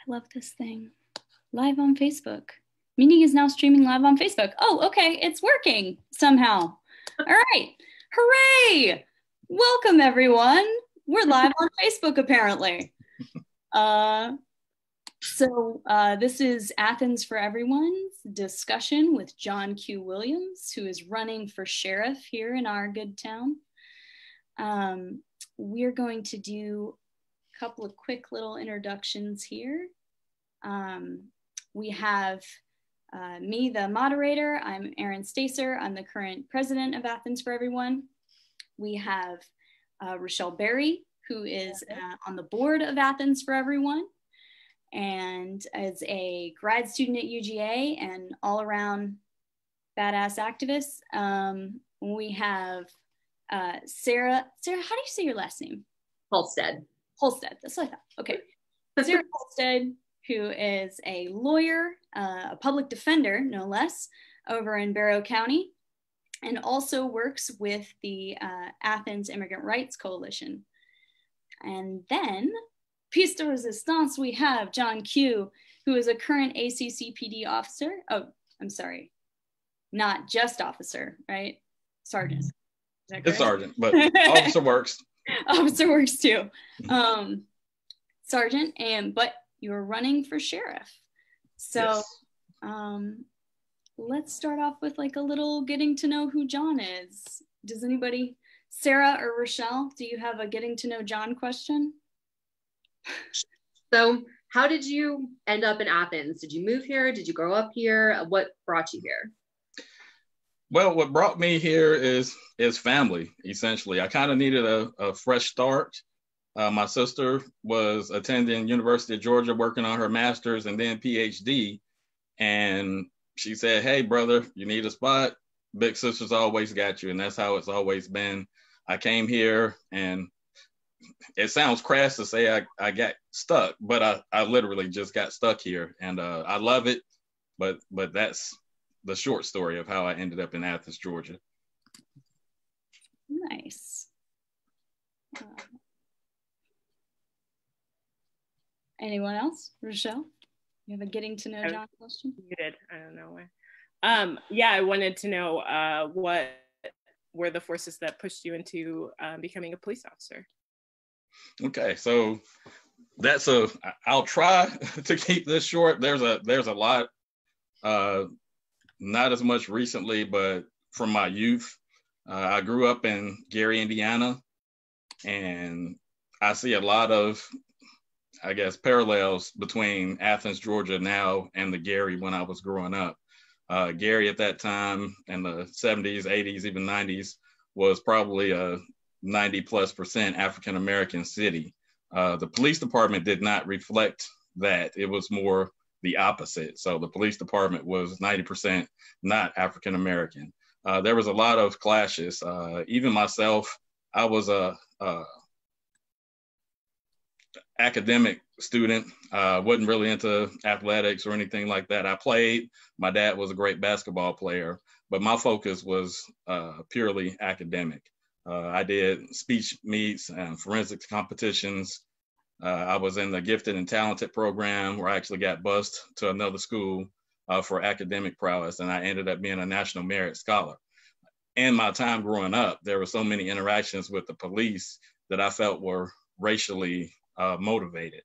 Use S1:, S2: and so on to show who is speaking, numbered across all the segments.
S1: I love this thing. Live on Facebook. Meeting is now streaming live on Facebook. Oh, okay. It's working somehow. All right. Hooray. Welcome, everyone. We're live on Facebook, apparently. This is Athens for Everyone's discussion with John Q. Williams, who is running for sheriff here in our good town. We're going to do a couple of quick little introductions here. We have me, the moderator. I'm Erin Stacer. I'm the current president of Athens for Everyone. We have Rochelle Berry, who is on the board of Athens for Everyone and is a grad student at UGA and all around badass activist. We have Sarah, how do you say your last name?
S2: Halstead,
S1: that's what I thought. Okay. Sarah Halstead, who is a lawyer, a public defender, no less, over in Barrow County, and also works with the Athens Immigrant Rights Coalition. And then, piece de resistance, we have John Q., who is a current ACCPD officer. Oh, I'm sorry, not just officer, right? Sergeant.
S3: It's sergeant, but officer works.
S1: Officer works too. Sergeant, but you're running for sheriff. So yes. Let's start off with like a little getting to know who John is. Does anybody, Sarah or Rochelle, do you have a getting to know John question?
S2: So how did you end up in Athens? Did you move here? Did you grow up here? What brought you here?
S3: Well, what brought me here is family, essentially. I kind of needed a fresh start. My sister was attending University of Georgia, working on her master's and then PhD. And she said, hey, brother, you need a spot? Big sister's always got you. And that's how it's always been. I came here and it sounds crass to say I got stuck, but I literally just got stuck here. And I love it. But that's the short story of how I ended up in Athens, Georgia.
S1: Nice. Anyone else? Rochelle, you have a getting to know John question?
S4: You did. I don't know why. Yeah, I wanted to know what were the forces that pushed you into becoming a police officer?
S3: Okay, so I'll try to keep this short. There's a lot, not as much recently, but from my youth. I grew up in Gary, Indiana, and I see a lot of, I guess, parallels between Athens, Georgia now and the Gary when I was growing up. Gary at that time in the 70s, 80s, even 90s was probably a 90+% African-American city. The police department did not reflect that. It was more the opposite. So the police department was 90% not African-American. There was a lot of clashes. Even myself, I was a academic student, wasn't really into athletics or anything like that. I played. My dad was a great basketball player, but my focus was purely academic. I did speech meets and forensics competitions. I was in the gifted and talented program where I actually got bused to another school for academic prowess, and I ended up being a National Merit Scholar. In my time growing up, there were so many interactions with the police that I felt were racially motivated,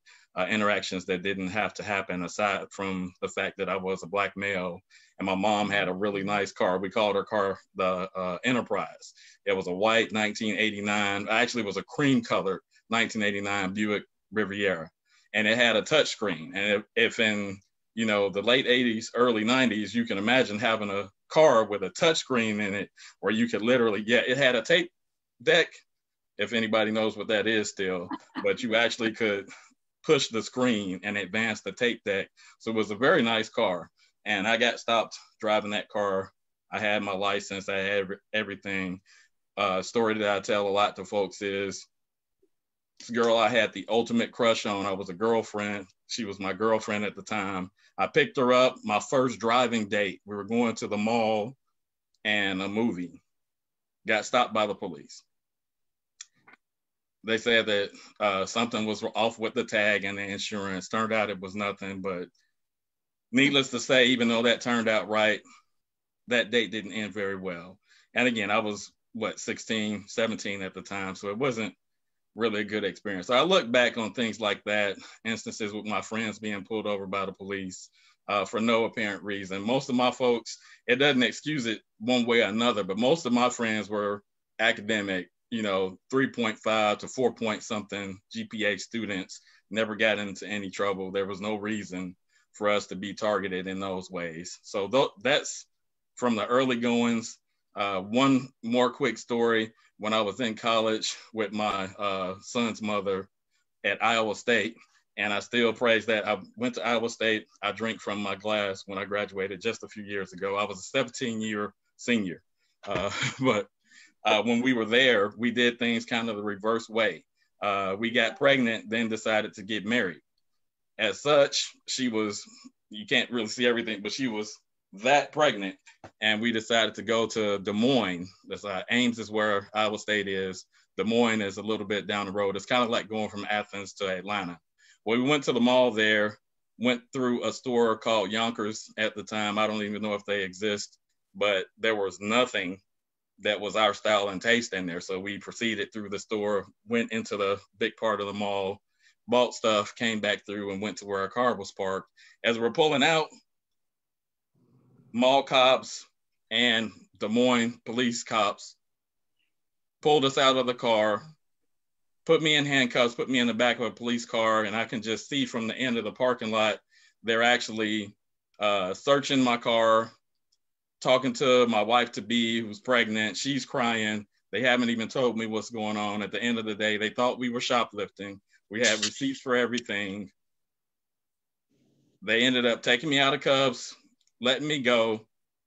S3: interactions that didn't have to happen aside from the fact that I was a Black male and my mom had a really nice car. We called her car the Enterprise. It was a white 1989, actually it was a cream colored 1989 Buick Riviera, and it had a touch screen. And if in the late 80s, early 90s, you can imagine having a car with a touch screen in it where you could literally, it had a tape deck, if anybody knows what that is still, but you actually could push the screen and advance the tape deck. So it was a very nice car. And I got stopped driving that car. I had my license, I had everything. Story that I tell a lot to folks is this girl I had the ultimate crush on. I was a girlfriend. She was my girlfriend at the time. I picked her up, my first driving date. We were going to the mall and a movie. Got stopped by the police. they said that something was off with the tag and the insurance. Turned out it was nothing, but needless to say, even though that turned out right, that date didn't end very well. And again, I was 16, 17 at the time, so it wasn't really a good experience. So I look back on things like that, instances with my friends being pulled over by the police for no apparent reason. Most of my folks, it doesn't excuse it one way or another, but most of my friends were academic, 3.5 to 4 point something GPA students, never got into any trouble. There was no reason for us to be targeted in those ways. So that's from the early goings. One more quick story. When I was in college with my son's mother at Iowa State, and I still praise that. I went to Iowa State. I drank from my glass when I graduated just a few years ago. I was a 17-year senior. But when we were there, we did things kind of the reverse way. We got pregnant, then decided to get married. As such, she was, you can't really see everything, but she was that pregnant, and we decided to go to Des Moines. That's Ames is where Iowa State is. Des Moines is a little bit down the road. It's kind of like going from Athens to Atlanta. Well, we went to the mall there, went through a store called Yonkers at the time. I don't even know if they exist, but there was nothing that was our style and taste in there. So we proceeded through the store, went into the big part of the mall, bought stuff, came back through and went to where our car was parked. As we're pulling out, mall cops and Des Moines police cops pulled us out of the car, put me in handcuffs, put me in the back of a police car, and I can just see from the end of the parking lot, they're actually searching my car, talking to my wife-to-be who's pregnant. She's crying. They haven't even told me what's going on. At the end of the day, they thought we were shoplifting. We had receipts for everything. They ended up taking me out of cuffs, letting me go,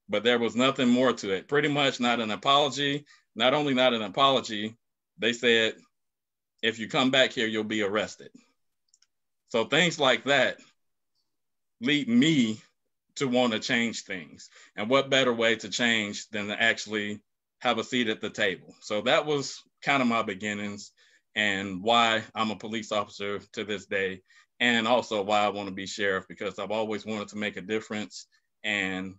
S3: but there was nothing more to it. Pretty much not an apology. Not only not an apology, they said, if you come back here, you'll be arrested. So things like that lead me to want to change things. And what better way to change than to actually have a seat at the table? So that was kind of my beginnings and why I'm a police officer to this day. And also why I want to be sheriff, because I've always wanted to make a difference. And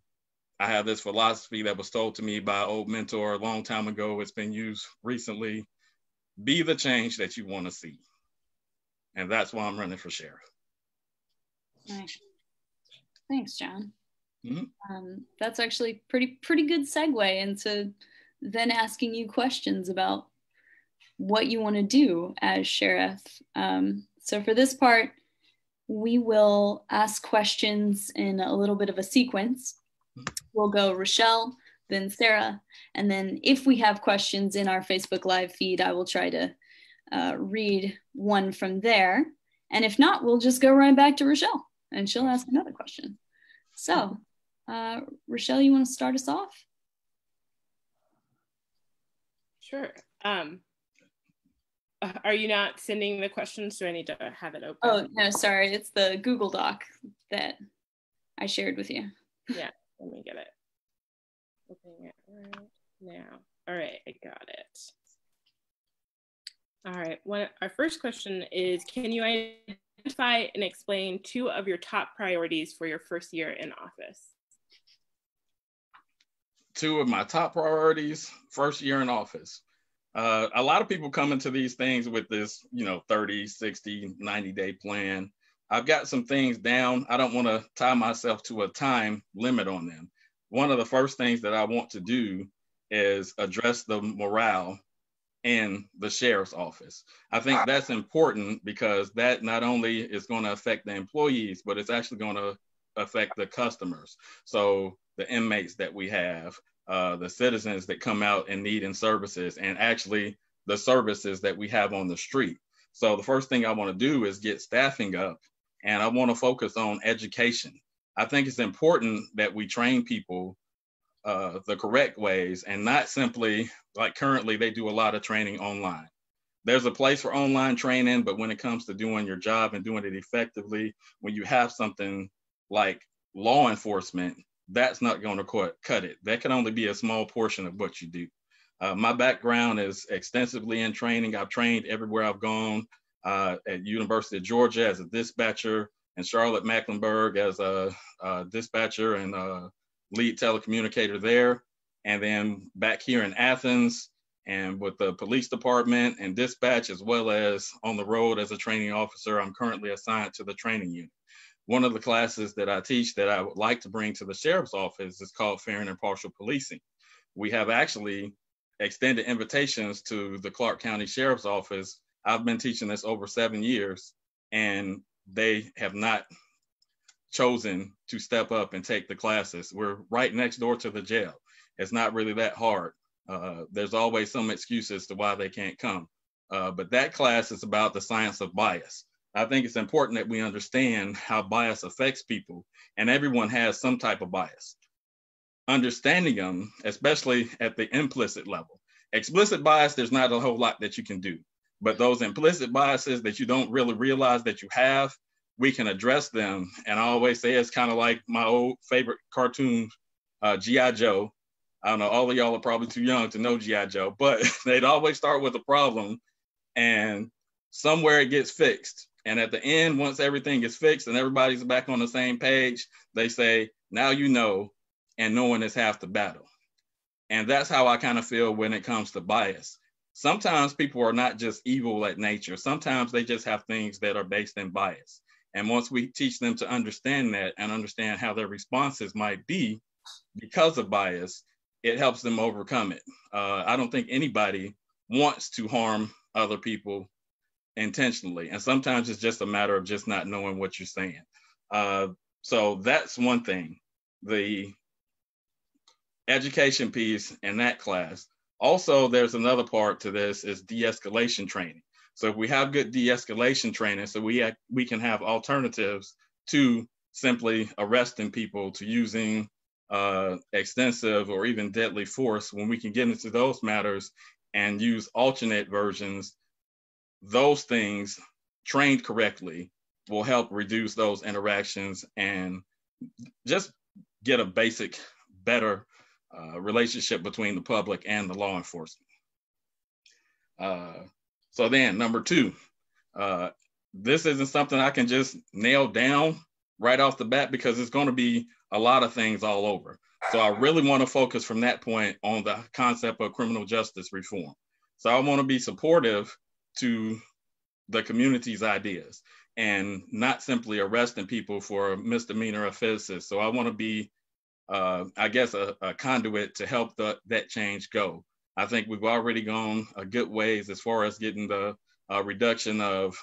S3: I have this philosophy that was told to me by an old mentor a long time ago. It's been used recently. Be the change that you want to see. And that's why I'm running for sheriff.
S1: Nice. Thanks, John.
S3: Mm-hmm.
S1: That's actually pretty good segue into then asking you questions about what you want to do as sheriff. So for this part, we will ask questions in a little bit of a sequence. We'll go Rochelle, then Sarah, and then if we have questions in our Facebook Live feed, I will try to read one from there. And if not, we'll just go right back to Rochelle and she'll ask another question. So, Rochelle, you want to start us off?
S4: Sure. Are you not sending the questions? Do I need to have it open?
S1: Oh, no, sorry. It's the Google Doc that I shared with you.
S4: Yeah, let me get it. Opening it right now. All right, I got it. All right, our first question is, can you identify and explain 2 of your top priorities for your first year in office?
S3: 2 of my top priorities, first year in office. A lot of people come into these things with this, 30, 60, 90-day plan. I've got some things down. I don't want to tie myself to a time limit on them. One of the first things that I want to do is address the morale in the sheriff's office. I think that's important because that not only is going to affect the employees, but it's actually going to affect the customers. So the inmates that we have, the citizens that come out and need services, and actually the services that we have on the street. So the first thing I want to do is get staffing up, and I want to focus on education. I think it's important that we train people the correct ways and not simply like currently they do a lot of training online. There's a place for online training, but when it comes to doing your job and doing it effectively, when you have something like law enforcement, that's not going to cut it. That can only be a small portion of what you do. My background is extensively in training. I've trained everywhere I've gone, at University of Georgia as a dispatcher, and Charlotte Mecklenburg as a dispatcher and lead telecommunicator there. And then back here in Athens and with the police department and dispatch, as well as on the road as a training officer, I'm currently assigned to the training unit. One of the classes that I teach that I would like to bring to the sheriff's office is called Fair and Impartial Policing. We have actually extended invitations to the Clark County Sheriff's Office. I've been teaching this over 7 years, and they have not chosen to step up and take the classes. We're right next door to the jail. It's not really that hard. There's always some excuses to why they can't come. But that class is about the science of bias. I think it's important that we understand how bias affects people, and everyone has some type of bias. Understanding them, especially at the implicit level. Explicit bias, there's not a whole lot that you can do. But those implicit biases that you don't really realize that you have, we can address them. And I always say it's kind of like my old favorite cartoon, G.I. Joe. I don't know, all of y'all are probably too young to know G.I. Joe, but they'd always start with a problem and somewhere it gets fixed. And at the end, once everything is fixed and everybody's back on the same page, they say, now you know, and knowing is half the battle. And that's how I kind of feel when it comes to bias. Sometimes people are not just evil at nature. Sometimes they just have things that are based in bias. And once we teach them to understand that and understand how their responses might be because of bias, it helps them overcome it. I don't think anybody wants to harm other people intentionally. And sometimes it's just a matter of just not knowing what you're saying. So that's one thing, the education piece in that class. Also, there's another part to this is de-escalation training. So if we have good de-escalation training, so we can have alternatives to simply arresting people, to using extensive or even deadly force, when we can get into those matters and use alternate versions, those things trained correctly will help reduce those interactions and just get a basic, better relationship between the public and the law enforcement. So then number 2, this isn't something I can just nail down right off the bat because it's going to be a lot of things all over. So I really want to focus from that point on the concept of criminal justice reform. So I want to be supportive to the community's ideas and not simply arresting people for misdemeanor offenses. So I want to be, I guess, a conduit to help that change go. I think we've already gone a good ways as far as getting the reduction of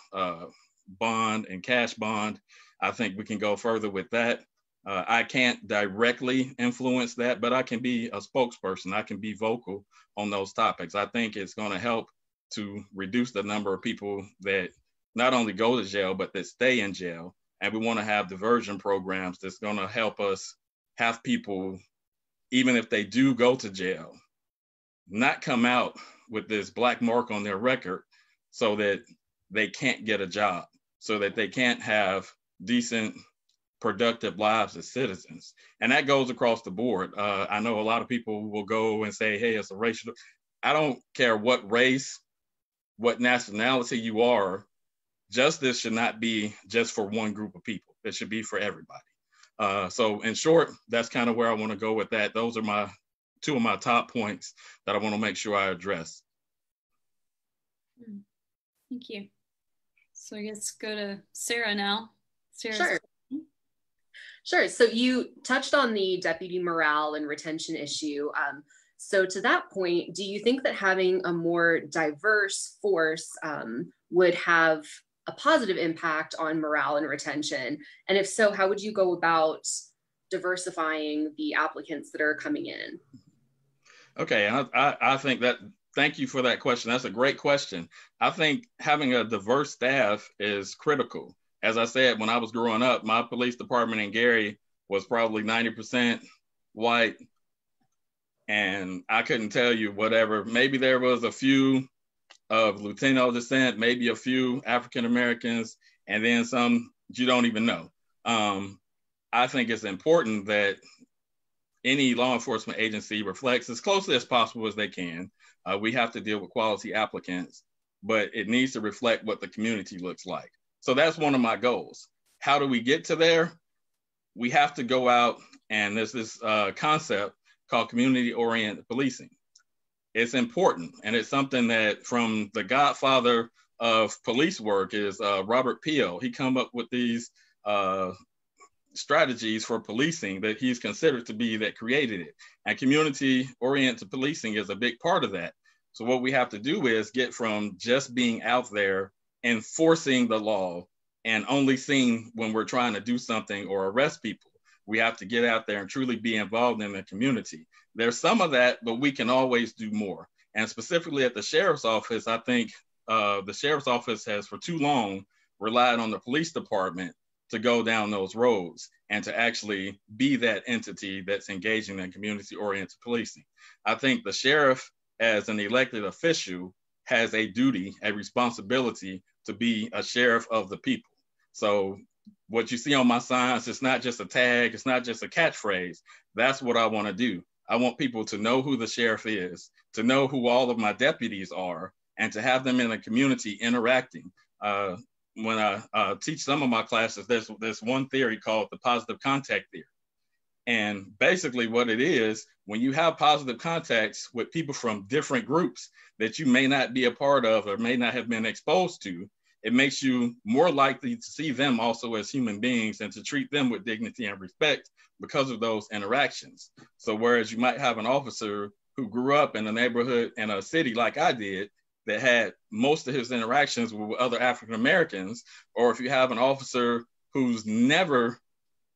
S3: bond and cash bond. I think we can go further with that. I can't directly influence that, but I can be a spokesperson. I can be vocal on those topics. I think it's going to help to reduce the number of people that not only go to jail, but that stay in jail. And we want to have diversion programs that's going to help us have people, even if they do go to jail, not come out with this black mark on their record so that they can't get a job, so that they can't have decent, productive lives as citizens. And that goes across the board. I know a lot of people will go and say, hey, it's a racial. I don't care what race, what nationality you are. Justice should not be just for one group of people. It should be for everybody. So in short, that's kind of where I want to go with that. Those are my 2 of my top points that I want to make sure I address.
S1: Thank you. So I guess go to Sarah now. Sarah.
S2: Sure. Sure. So you touched on the deputy morale and retention issue. So to that point, do you think that having a more diverse force would have a positive impact on morale and retention? And if so, how would you go about diversifying the applicants that are coming in?
S3: Okay, I think that, thank you for that question. That's a great question. I think having a diverse staff is critical. As I said, when I was growing up, my police department in Gary was probably 90% white. And I couldn't tell you whatever, maybe there was a few of Latino descent, maybe a few African Americans, and then some you don't even know. I think it's important that any law enforcement agency reflects as closely as possible as they can. We have to deal with quality applicants, but it needs to reflect what the community looks like. So that's one of my goals. How do we get to there? We have to go out, and there's this concept called community-oriented policing. It's important, and it's something that from the godfather of police work is Robert Peel. He come up with these strategies for policing that he's considered to be that created it. And community-oriented policing is a big part of that. So what we have to do is get from just being out there enforcing the law and only seeing when we're trying to do something or arrest people. We have to get out there and truly be involved in the community. There's some of that, but we can always do more. And specifically at the sheriff's office, I think the sheriff's office has for too long relied on the police department to go down those roads and to actually be that entity that's engaging in community-oriented policing. I think the sheriff, as an elected official, has a duty, a responsibility to be a sheriff of the people. So what you see on my signs, it's not just a tag, it's not just a catchphrase. That's what I want to do. I want people to know who the sheriff is, to know who all of my deputies are, and to have them in a community interacting. When I teach some of my classes, there's one theory called the positive contact theory. And basically what it is, when you have positive contacts with people from different groups that you may not be a part of or may not have been exposed to, it makes you more likely to see them also as human beings and to treat them with dignity and respect because of those interactions. So whereas you might have an officer who grew up in a neighborhood in a city like I did, that had most of his interactions with other African Americans, or if you have an officer who's never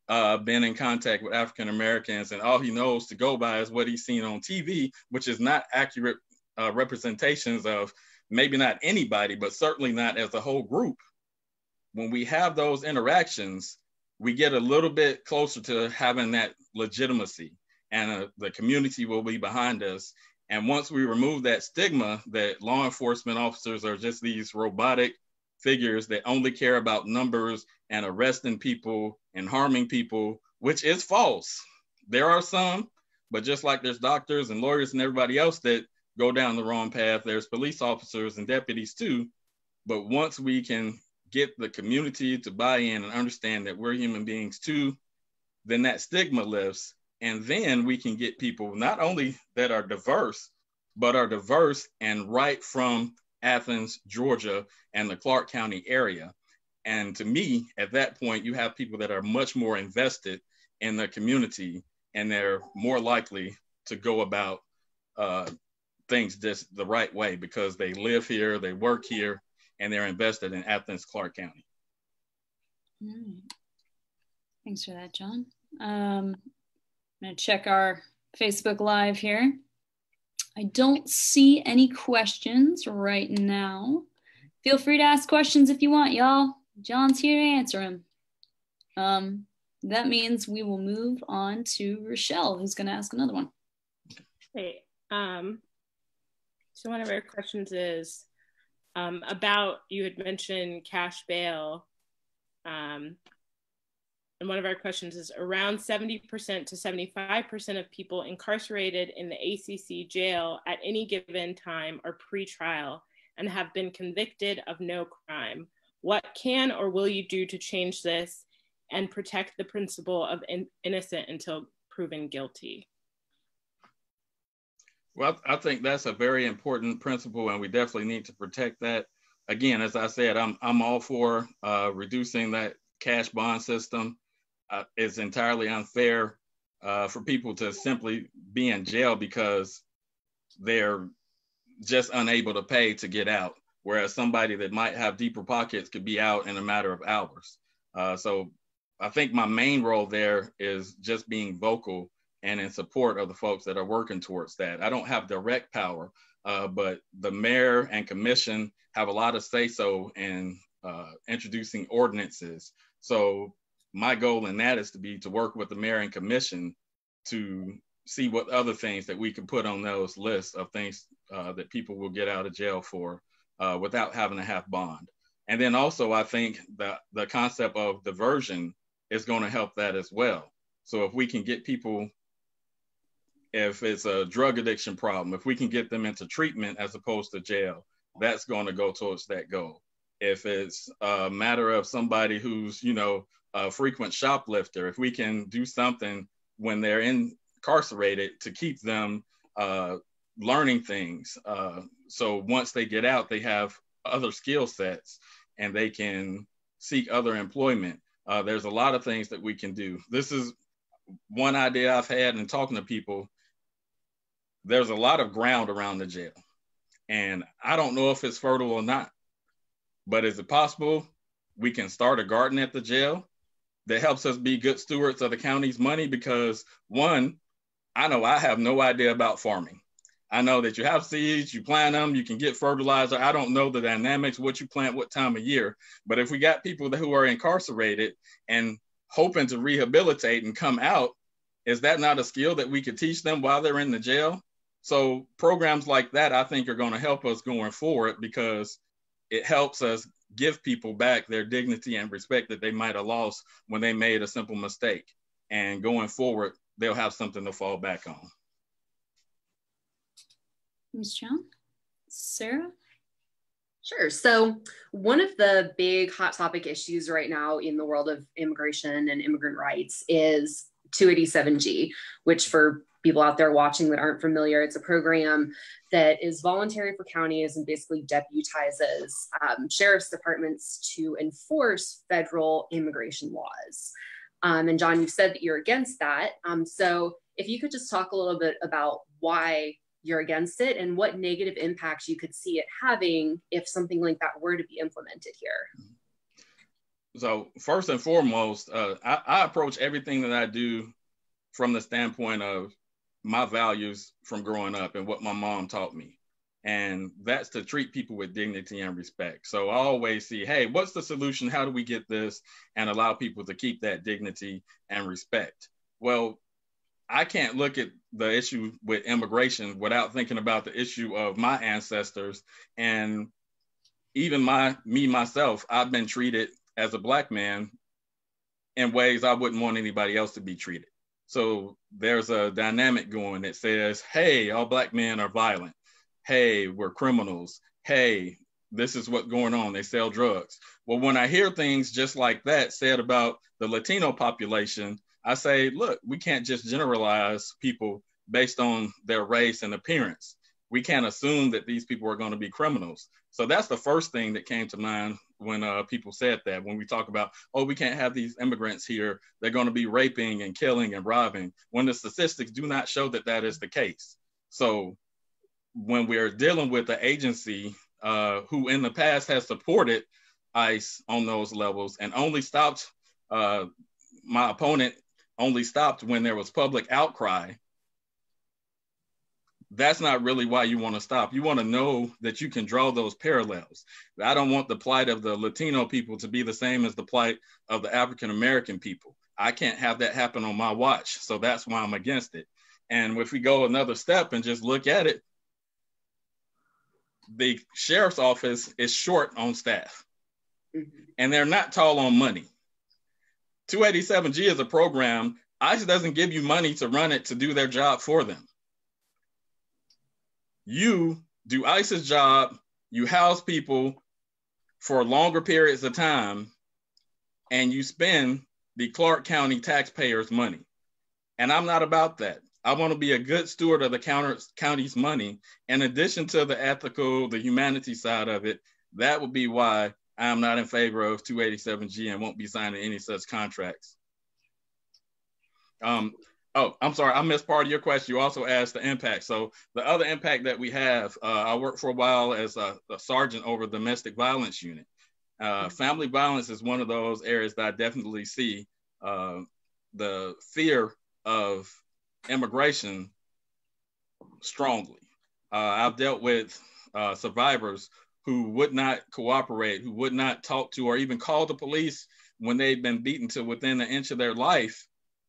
S3: been in contact with African Americans and all he knows to go by is what he's seen on TV, which is not accurate representations of maybe not anybody, but certainly not as a whole group. When we have those interactions, we get a little bit closer to having that legitimacy, and the community will be behind us. And once we remove that stigma that law enforcement officers are just these robotic figures that only care about numbers and arresting people and harming people, which is false. There are some, but just like there's doctors and lawyers and everybody else that go down the wrong path, there's police officers and deputies too. But once we can get the community to buy in and understand that we're human beings too, then that stigma lifts. And then we can get people not only that are diverse, but are diverse and right from Athens, Georgia, and the Clark County area. And to me, at that point, you have people that are much more invested in the community, and they're more likely to go about things just the right way because they live here, they work here, and they're invested in Athens, Clark County.
S1: Thanks for that, John. I'm gonna check our Facebook Live here. I don't see any questions right now. Feel free to ask questions if you want, y'all. John's here to answer them. That means we will move on to Rochelle, who's gonna ask another one.
S4: Hey, so one of our questions is about, you had mentioned cash bail. And one of our questions is around 70% to 75% of people incarcerated in the ACC jail at any given time are pre-trial and have been convicted of no crime. What can or will you do to change this and protect the principle of innocent until proven guilty?
S3: Well, I think that's a very important principle, and we definitely need to protect that. Again, as I said, I'm all for reducing that cash bond system. It's entirely unfair for people to simply be in jail because they're just unable to pay to get out, whereas somebody that might have deeper pockets could be out in a matter of hours. So I think my main role there is just being vocal and in support of the folks that are working towards that. I don't have direct power, but the mayor and commission have a lot of say-so in introducing ordinances. So my goal in that is to work with the mayor and commission to see what other things that we can put on those lists of things that people will get out of jail for without having to have bond. And then also I think that the concept of diversion is going to help that as well. So if we can get people If it's a drug addiction problem, if we can get them into treatment as opposed to jail, that's going to go towards that goal. If it's a matter of somebody who's, a frequent shoplifter, if we can do something when they're incarcerated to keep them learning things. So once they get out, they have other skill sets and they can seek other employment. There's a lot of things that we can do. This is one idea I've had in talking to people. There's a lot of ground around the jail, and I don't know if it's fertile or not, but is it possible we can start a garden at the jail that helps us be good stewards of the county's money? Because one, I know I have no idea about farming. I know that you have seeds, you plant them, you can get fertilizer. I don't know the dynamics, what you plant, what time of year. But if we got people who are incarcerated and hoping to rehabilitate and come out, is that not a skill that we could teach them while they're in the jail? So programs like that, I think, are going to help us going forward, because it helps us give people back their dignity and respect that they might have lost when they made a simple mistake. And going forward, they'll have something to fall back on.
S1: Ms. John? Sarah?
S2: Sure. So one of the big hot topic issues right now in the world of immigration and immigrant rights is 287G, which, for people out there watching that aren't familiar, it's a program that is voluntary for counties and basically deputizes sheriff's departments to enforce federal immigration laws. And John, you've said that you're against that. So if you could just talk a little bit about why you're against it and what negative impacts you could see it having if something like that were to be implemented here.
S3: So first and foremost, I approach everything that I do from the standpoint of my values from growing up and what my mom taught me. And that's to treat people with dignity and respect. So I always see, hey, what's the solution? How do we get this and allow people to keep that dignity and respect? Well, I can't look at the issue with immigration without thinking about the issue of my ancestors. And even myself, I've been treated as a Black man in ways I wouldn't want anybody else to be treated. So there's a dynamic going that says, hey, all Black men are violent. Hey, we're criminals. Hey, this is what's going on. They sell drugs. Well, when I hear things just like that said about the Latino population, I say, look, we can't just generalize people based on their race and appearance. We can't assume that these people are going to be criminals. So that's the first thing that came to mind when people said that, when we talk about, oh, we can't have these immigrants here. They're going to be raping and killing and robbing, when the statistics do not show that that is the case. So when we're dealing with the agency who in the past has supported ICE on those levels and only stopped, my opponent only stopped when there was public outcry, that's not really why you want to stop. You want to know that you can draw those parallels. I don't want the plight of the Latino people to be the same as the plight of the African-American people. I can't have that happen on my watch. So that's why I'm against it. And if we go another step and just look at it, the sheriff's office is short on staff, and they're not tall on money. 287G is a program. ICE doesn't give you money to run it to do their job for them. You do ICE's job, you house people for longer periods of time, and you spend the Clark County taxpayers' money. And I'm not about that. I want to be a good steward of the county's money. In addition to the ethical, the humanity side of it, that would be why I'm not in favor of 287G and won't be signing any such contracts. Oh, I'm sorry, I missed part of your question. You also asked the impact. So the other impact that we have, I worked for a while as a sergeant over the domestic violence unit. Family violence is one of those areas that I definitely see the fear of immigration strongly. I've dealt with survivors who would not cooperate, who would not talk to or even call the police when they've been beaten to within an inch of their life,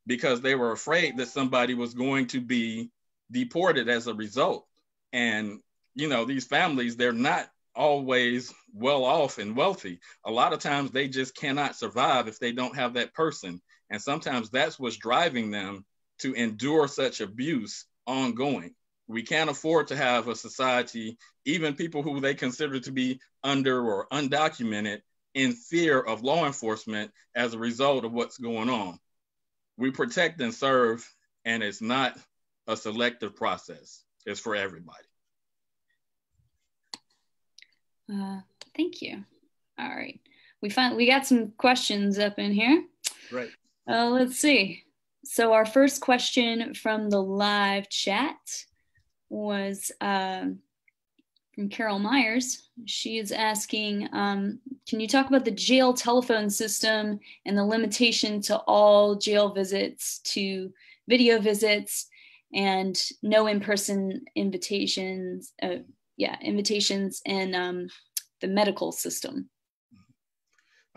S3: because they were afraid that somebody was going to be deported as a result. And, you know, these families, they're not always well off and wealthy. A lot of times they just cannot survive if they don't have that person. And sometimes that's what's driving them to endure such abuse ongoing. We can't afford to have a society, even people who they consider to be under or undocumented, in fear of law enforcement as a result of what's going on. We protect and serve, and it's not a selective process. It's for everybody.
S1: Thank you. All right. We got some questions up in here.
S3: Right.
S1: Let's see. So our first question from the live chat was from Carol Myers. She is asking, can you talk about the jail telephone system and the limitation to all jail visits to video visits and no in-person invitations, invitations and the medical system?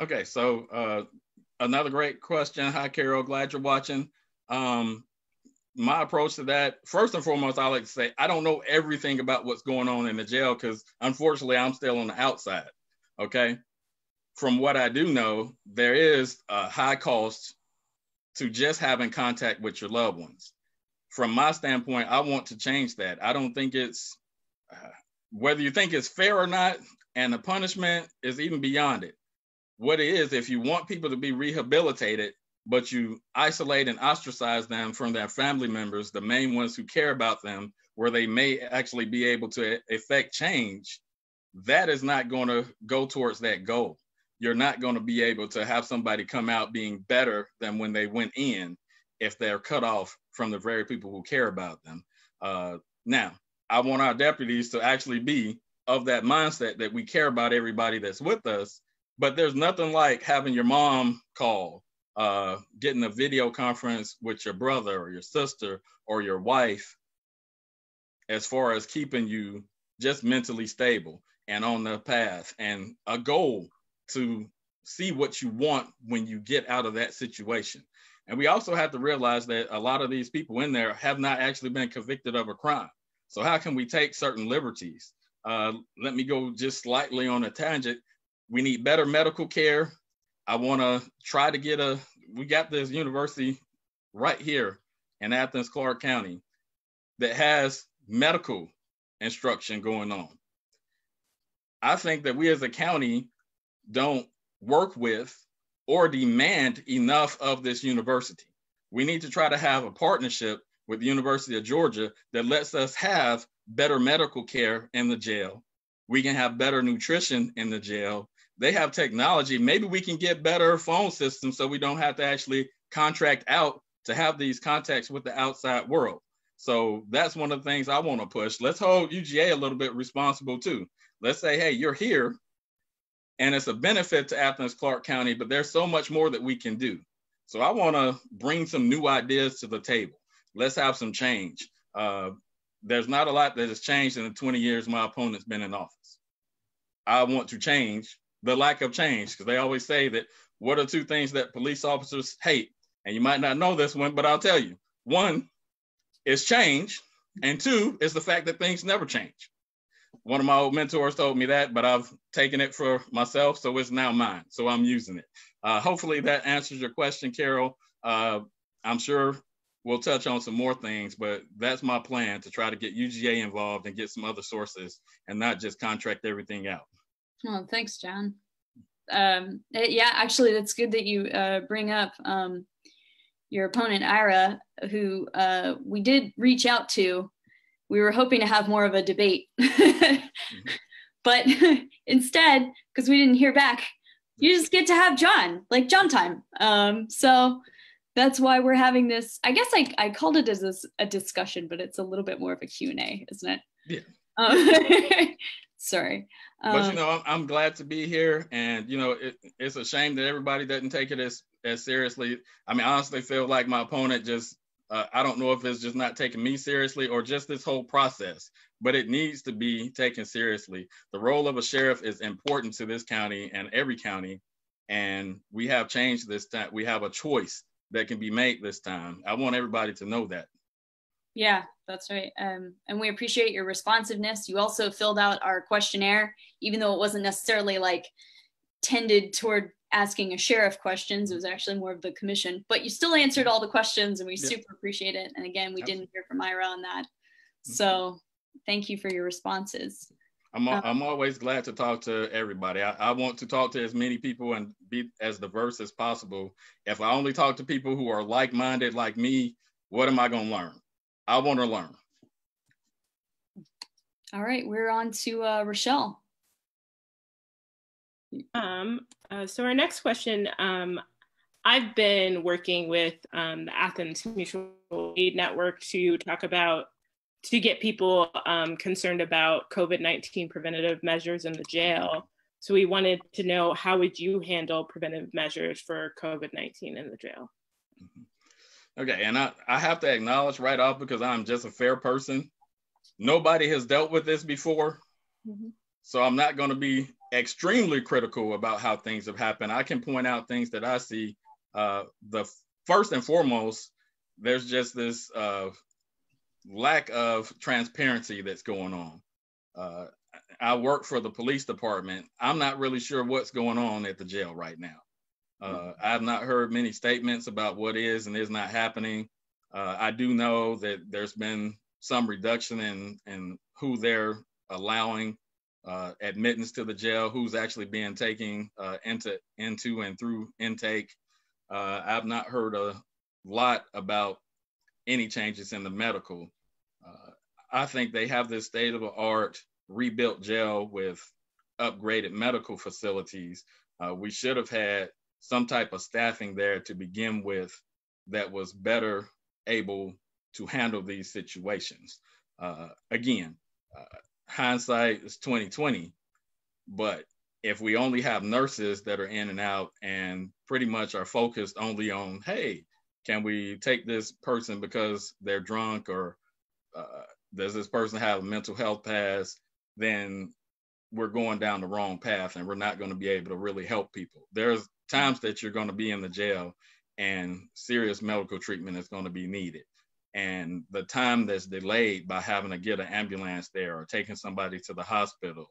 S3: Okay, so another great question. Hi, Carol, glad you're watching. My approach to that, first and foremost, I like to say, I don't know everything about what's going on in the jail because unfortunately I'm still on the outside, okay? From what I do know, there is a high cost to just having contact with your loved ones. From my standpoint, I want to change that. I don't think it's, whether you think it's fair or not, and the punishment is even beyond it. What it is, if you want people to be rehabilitated, but you isolate and ostracize them from their family members, the main ones who care about them, where they may actually be able to effect change, that is not going to go towards that goal. You're not going to be able to have somebody come out being better than when they went in if they're cut off from the very people who care about them. Now, I want our deputies to actually be of that mindset that we care about everybody that's with us, but there's nothing like having your mom call, getting a video conference with your brother or your sister or your wife, as far as keeping you just mentally stable and on the path and a goal to see what you want when you get out of that situation. And we also have to realize that a lot of these people in there have not actually been convicted of a crime. So how can we take certain liberties? Let me go just slightly on a tangent. We need better medical care. I want to try to get we got this university right here in Athens, Clarke County that has medical instruction going on. I think that we as a county don't work with or demand enough of this university. We need to try to have a partnership with the University of Georgia that lets us have better medical care in the jail. We can have better nutrition in the jail. They have technology. Maybe we can get better phone systems so we don't have to actually contract out to have these contacts with the outside world. So that's one of the things I want to push. Let's hold UGA a little bit responsible too. Let's say, hey, you're here and it's a benefit to Athens, Clarke County, but there's so much more that we can do. So I want to bring some new ideas to the table. Let's have some change. There's not a lot that has changed in the 20 years my opponent's been in office. I want to change the lack of change, because they always say that what are two things that police officers hate? And you might not know this one, but I'll tell you. One is change, and two is the fact that things never change. One of my old mentors told me that, but I've taken it for myself, so it's now mine. So I'm using it. Hopefully that answers your question, Carol. I'm sure we'll touch on some more things, but that's my plan, to try to get UGA involved and get some other sources and not just contract everything out.
S1: Oh, thanks, John. Yeah, actually, that's good that you bring up your opponent, Ira, who we did reach out to. We were hoping to have more of a debate, but instead, because we didn't hear back, you just get to have John, like John time. So that's why we're having this. I guess I called it as a discussion, but it's a little bit more of a Q&A, isn't it?
S3: Yeah.
S1: Sorry.
S3: But, I'm glad to be here. And, it's a shame that everybody doesn't take it as seriously. I mean, I honestly feel like my opponent just, I don't know if it's just not taking me seriously or just this whole process, but it needs to be taken seriously. The role of a sheriff is important to this county and every county. And we have changed this time. We have a choice that can be made this time. I want everybody to know that.
S1: Yeah, that's right. And we appreciate your responsiveness. You also filled out our questionnaire, even though it wasn't necessarily like tended toward asking a sheriff questions. It was actually more of the commission, but you still answered all the questions and we super appreciate it. And again, we didn't hear from Ira on that. So thank you for your responses.
S3: I'm always glad to talk to everybody. I want to talk to as many people and be as diverse as possible. If I only talk to people who are like-minded like me, what am I going to learn? I want to learn.
S1: All right, we're on to Rochelle.
S4: So our next question, I've been working with the Athens Mutual Aid Network to get people concerned about COVID-19 preventative measures in the jail. So we wanted to know, how would you handle preventive measures for COVID-19 in the jail?
S3: Okay, and I have to acknowledge right off, because I'm just a fair person, nobody has dealt with this before. So I'm not going to be extremely critical about how things have happened. I can point out things that I see. The first and foremost, there's just this lack of transparency that's going on. I work for the police department. I'm not really sure what's going on at the jail right now. I've not heard many statements about what is and is not happening. I do know that there's been some reduction in who they're allowing admittance to the jail, who's actually being taken into and through intake. I've not heard a lot about any changes in the medical. I think they have this state-of-the-art rebuilt jail with upgraded medical facilities. We should have had some type of staffing there to begin with that was better able to handle these situations. Again, hindsight is 2020, but if we only have nurses that are in and out and pretty much are focused only on, hey, can we take this person because they're drunk, or does this person have a mental health pass, then we're going down the wrong path and we're not going to be able to really help people. There's times that you're going to be in the jail and serious medical treatment is going to be needed. And the time that's delayed by having to get an ambulance there or taking somebody to the hospital,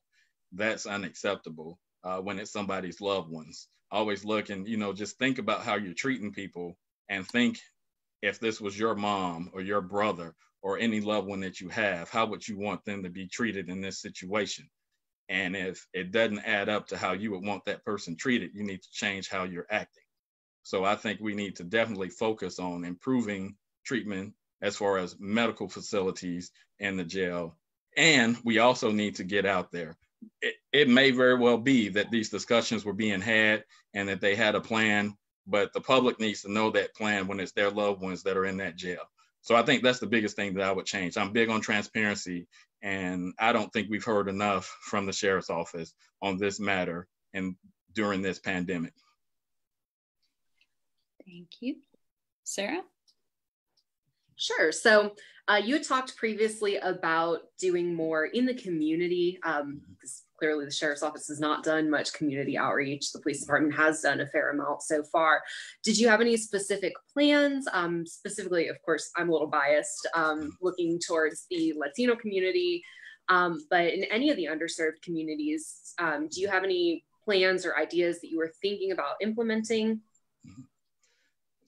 S3: that's unacceptable when it's somebody's loved ones. Always look and, just think about how you're treating people and think, if this was your mom or your brother or any loved one that you have, how would you want them to be treated in this situation? And if it doesn't add up to how you would want that person treated, you need to change how you're acting. So I think we need to definitely focus on improving treatment as far as medical facilities in the jail. And we also need to get out there. It may very well be that these discussions were being had and that they had a plan, but the public needs to know that plan when it's their loved ones that are in that jail. So I think that's the biggest thing that I would change. I'm big on transparency, and I don't think we've heard enough from the sheriff's office on this matter and during this pandemic.
S1: Thank you. Sarah?
S2: Sure. So you had talked previously about doing more in the community, because clearly the sheriff's office has not done much community outreach. The police department has done a fair amount so far. Did you have any specific plans? Specifically, of course, I'm a little biased, looking towards the Latino community, but in any of the underserved communities, do you have any plans or ideas that you were thinking about implementing?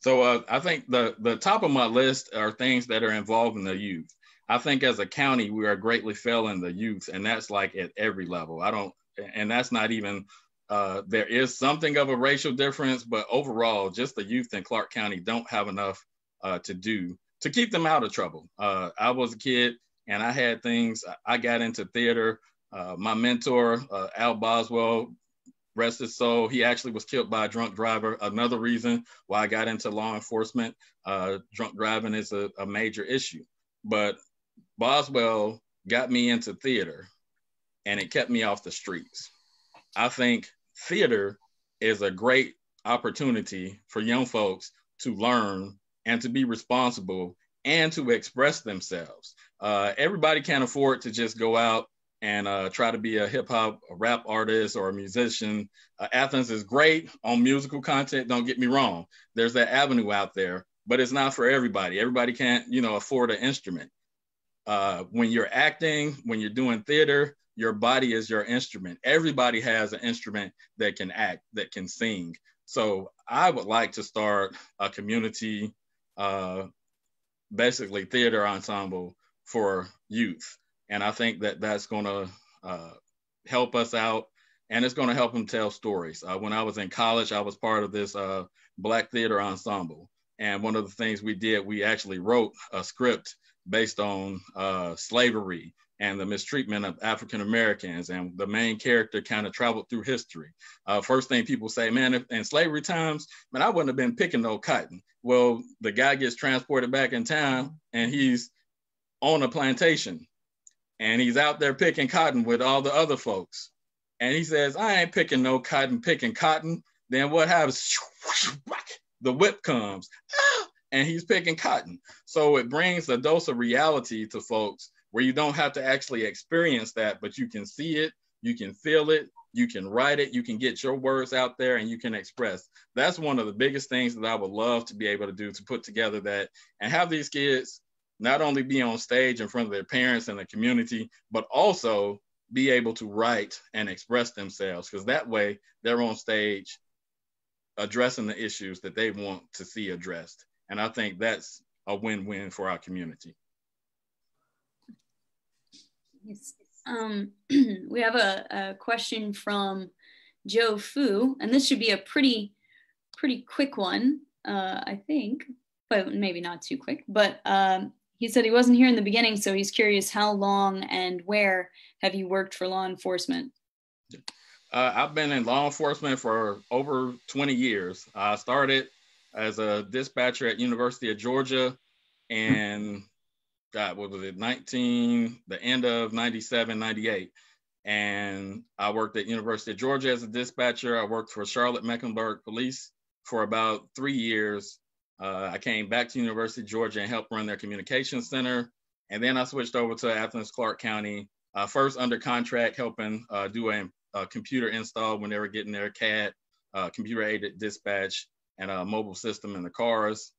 S3: So I think the top of my list are things that are involving the youth. I think as a county, we are greatly failing the youth, and that's like at every level. And that's not even, there is something of a racial difference, but overall, just the youth in Clark County don't have enough to do to keep them out of trouble. I was a kid and I had things, I got into theater. My mentor, Al Boswell, rest his soul, he actually was killed by a drunk driver. Another reason why I got into law enforcement. Drunk driving is a major issue. But Boswell got me into theater and it kept me off the streets. I think theater is a great opportunity for young folks to learn and to be responsible and to express themselves. Everybody can't afford to just go out and try to be a hip hop, a rap artist or a musician. Athens is great on musical content, don't get me wrong. There's that avenue out there, but it's not for everybody. Everybody can't, afford an instrument. When you're acting, when you're doing theater, your body is your instrument. Everybody has an instrument that can act, that can sing. So I would like to start a community, basically theater ensemble for youth. And I think that that's going to help us out, and it's going to help them tell stories. When I was in college, I was part of this Black theater ensemble. And one of the things we did, we actually wrote a script based on slavery and the mistreatment of African Americans. And the main character kind of traveled through history. First thing people say, man, if in slavery times, man, I wouldn't have been picking no cotton. Well, the guy gets transported back in town and he's on a plantation and he's out there picking cotton with all the other folks. And he says, I ain't picking no cotton, picking cotton. Then what happens? The whip comes and he's picking cotton. So it brings a dose of reality to folks where you don't have to actually experience that, but you can see it, you can feel it, you can write it, you can get your words out there and you can express. That's one of the biggest things that I would love to be able to do, to put together that and have these kids not only be on stage in front of their parents and the community, but also be able to write and express themselves, because that way they're on stage addressing the issues that they want to see addressed. And I think that's a win-win for our community.
S1: Yes. We have a question from Joe Fu, and this should be a pretty quick one, I think, but maybe not too quick. But he said he wasn't here in the beginning, so he's curious, how long and where have you worked for law enforcement?
S3: I've been in law enforcement for over 20 years. I started as a dispatcher at University of Georgia, and God, what was it, the end of 97, 98. And I worked at University of Georgia as a dispatcher. I worked for Charlotte-Mecklenburg Police for about 3 years. I came back to University of Georgia and helped run their communications center. And then I switched over to Athens, Clarke County, first under contract, helping do a computer install when they were getting their CAD, computer-aided dispatch, and a mobile system in the cars.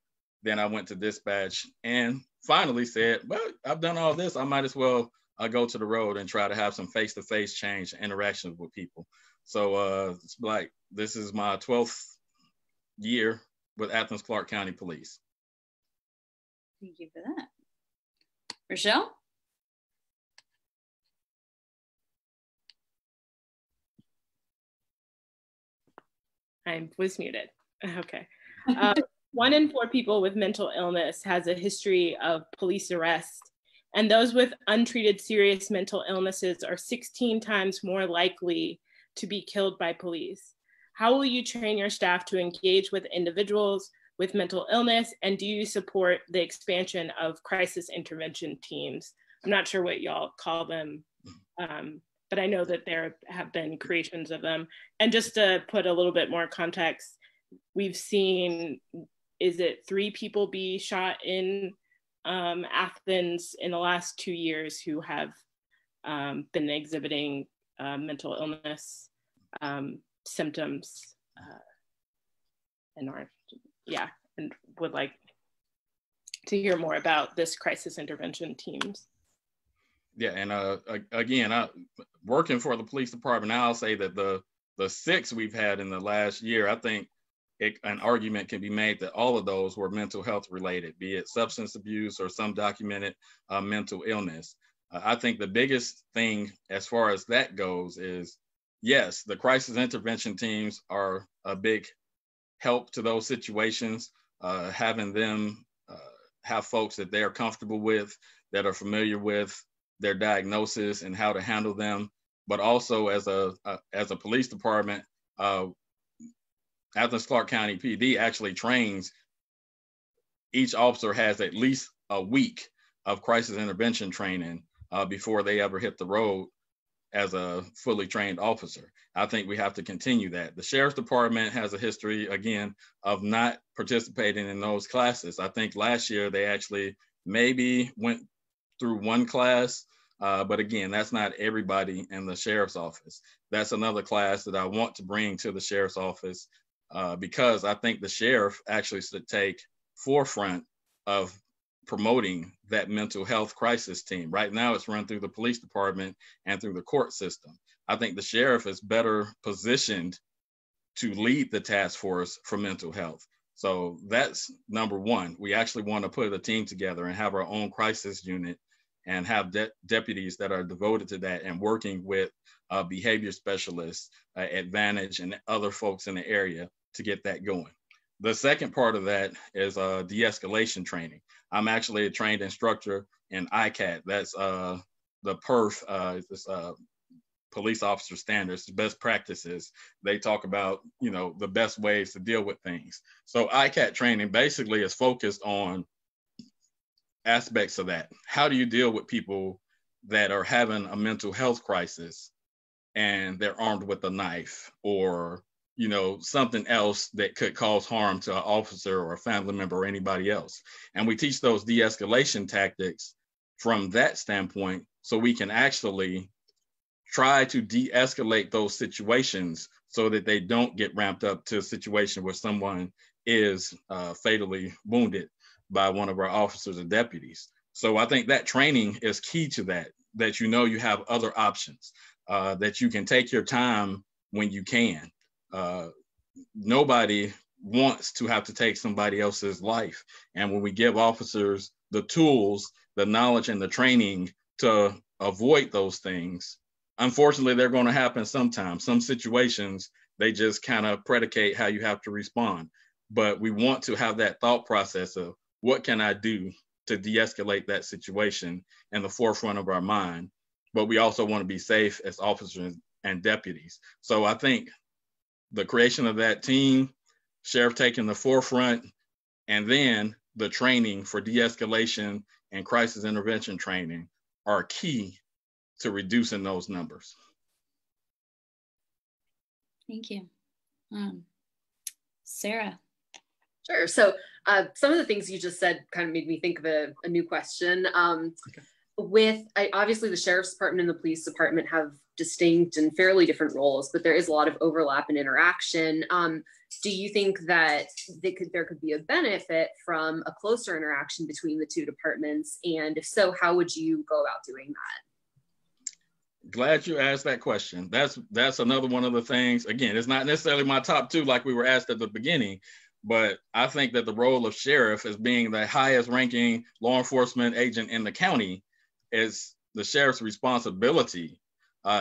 S3: Then I went to dispatch and finally said, well, I've done all this. I might as well go to the road and try to have some face-to-face change interactions with people. So it's like, this is my 12th year with Athens Clarke County Police.
S1: Thank you for that. Rochelle?
S4: I was muted. Okay. 1 in 4 people with mental illness has a history of police arrest, and those with untreated serious mental illnesses are 16 times more likely to be killed by police. How will you train your staff to engage with individuals with mental illness, and do you support the expansion of crisis intervention teams? I'm not sure what y'all call them, but I know that there have been creations of them. And just to put a little bit more context, we've seen, is it 3 people be shot in Athens in the last 2 years who have been exhibiting mental illness symptoms and would like to hear more about this crisis intervention teams.
S3: Yeah, and again, working for the police department, I'll say that the 6 we've had in the last year, I think an argument can be made that all of those were mental health related, be it substance abuse or some documented mental illness. I think the biggest thing as far as that goes is, yes, the crisis intervention teams are a big help to those situations, having them have folks that they're comfortable with, that are familiar with their diagnosis and how to handle them. But also as a police department, Athens Clarke County PD actually trains, each officer has at least a week of crisis intervention training before they ever hit the road as a fully trained officer. I think we have to continue that. The Sheriff's Department has a history, again, of not participating in those classes. I think last year they actually maybe went through one class, but again, that's not everybody in the Sheriff's Office. That's another class that I want to bring to the Sheriff's Office because I think the Sheriff actually should take forefront of promoting that mental health crisis team. Right now, it's run through the police department and through the court system. I think the sheriff is better positioned to lead the task force for mental health. So that's number one. We actually want to put a team together and have our own crisis unit and have deputies that are devoted to that and working with behavior specialists, Advantage, and other folks in the area to get that going. The second part of that is de-escalation training. I'm actually a trained instructor in ICAT. That's the PERF, it's police officer standards, best practices. They talk about, the best ways to deal with things. So ICAT training basically is focused on aspects of that. How do you deal with people that are having a mental health crisis and they're armed with a knife or something else that could cause harm to an officer or a family member or anybody else? And we teach those de-escalation tactics from that standpoint, so we can actually try to de-escalate those situations so that they don't get ramped up to a situation where someone is fatally wounded by one of our officers or deputies. So I think that training is key to that you have other options, that you can take your time when you can. Nobody wants to have to take somebody else's life. And when we give officers the tools, the knowledge, and the training to avoid those things, unfortunately, they're going to happen sometimes. Some situations, they just kind of predicate how you have to respond. But we want to have that thought process of what can I do to de-escalate that situation in the forefront of our mind. But we also want to be safe as officers and deputies. So I think the creation of that team, sheriff taking the forefront, and then the training for de-escalation and crisis intervention training are key to reducing those numbers.
S1: Thank you. Sarah.
S2: Sure. So some of the things you just said kind of made me think of a new question. Okay. Obviously the sheriff's department and the police department have distinct and fairly different roles, but there is a lot of overlap and interaction. Do you think that there could be a benefit from a closer interaction between the two departments? And if so, how would you go about doing that?
S3: Glad you asked that question. That's another one of the things. Again, it's not necessarily my top two like we were asked at the beginning, but I think that the role of sheriff as being the highest ranking law enforcement agent in the county is the sheriff's responsibility.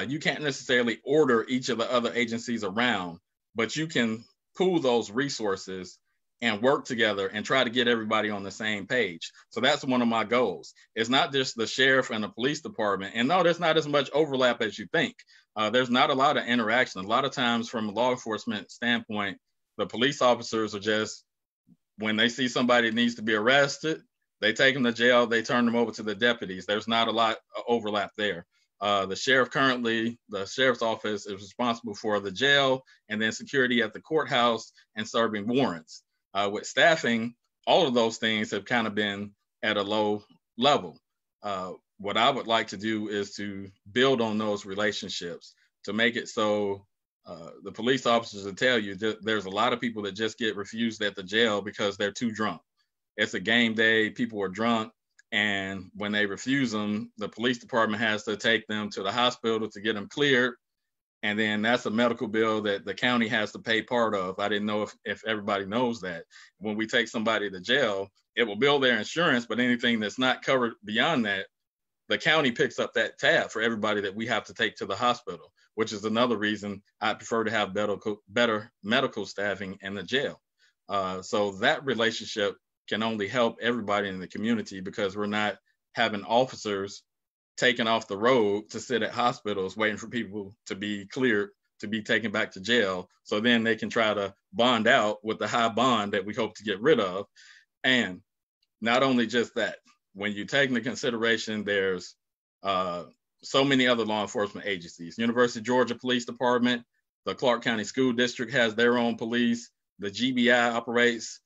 S3: You can't necessarily order each of the other agencies around, but you can pool those resources and work together and try to get everybody on the same page. So that's one of my goals. It's not just the sheriff and the police department. And no, there's not as much overlap as you think. There's not a lot of interaction. A lot of times from a law enforcement standpoint, the police officers are just, when they see somebody that needs to be arrested, they take them to jail, they turn them over to the deputies. There's not a lot of overlap there. The sheriff's office is responsible for the jail and then security at the courthouse and serving warrants. With staffing, all of those things have kind of been at a low level. What I would like to do is to build on those relationships to make it so the police officers will tell you that there's a lot of people that just get refused at the jail because they're too drunk. It's a game day, people are drunk, and when they refuse them, the police department has to take them to the hospital to get them cleared. And then that's a medical bill that the county has to pay part of. I didn't know if everybody knows that. When we take somebody to jail, it will bill their insurance, but anything that's not covered beyond that, the county picks up that tab for everybody that we have to take to the hospital, which is another reason I prefer to have better medical staffing in the jail. So that relationship can only help everybody in the community, because we're not having officers taken off the road to sit at hospitals waiting for people to be cleared to be taken back to jail, so then they can try to bond out with the high bond that we hope to get rid of. And not only just that, when you take into consideration there's so many other law enforcement agencies, University of Georgia Police Department, the Clark County School District has their own police, the GBI operates,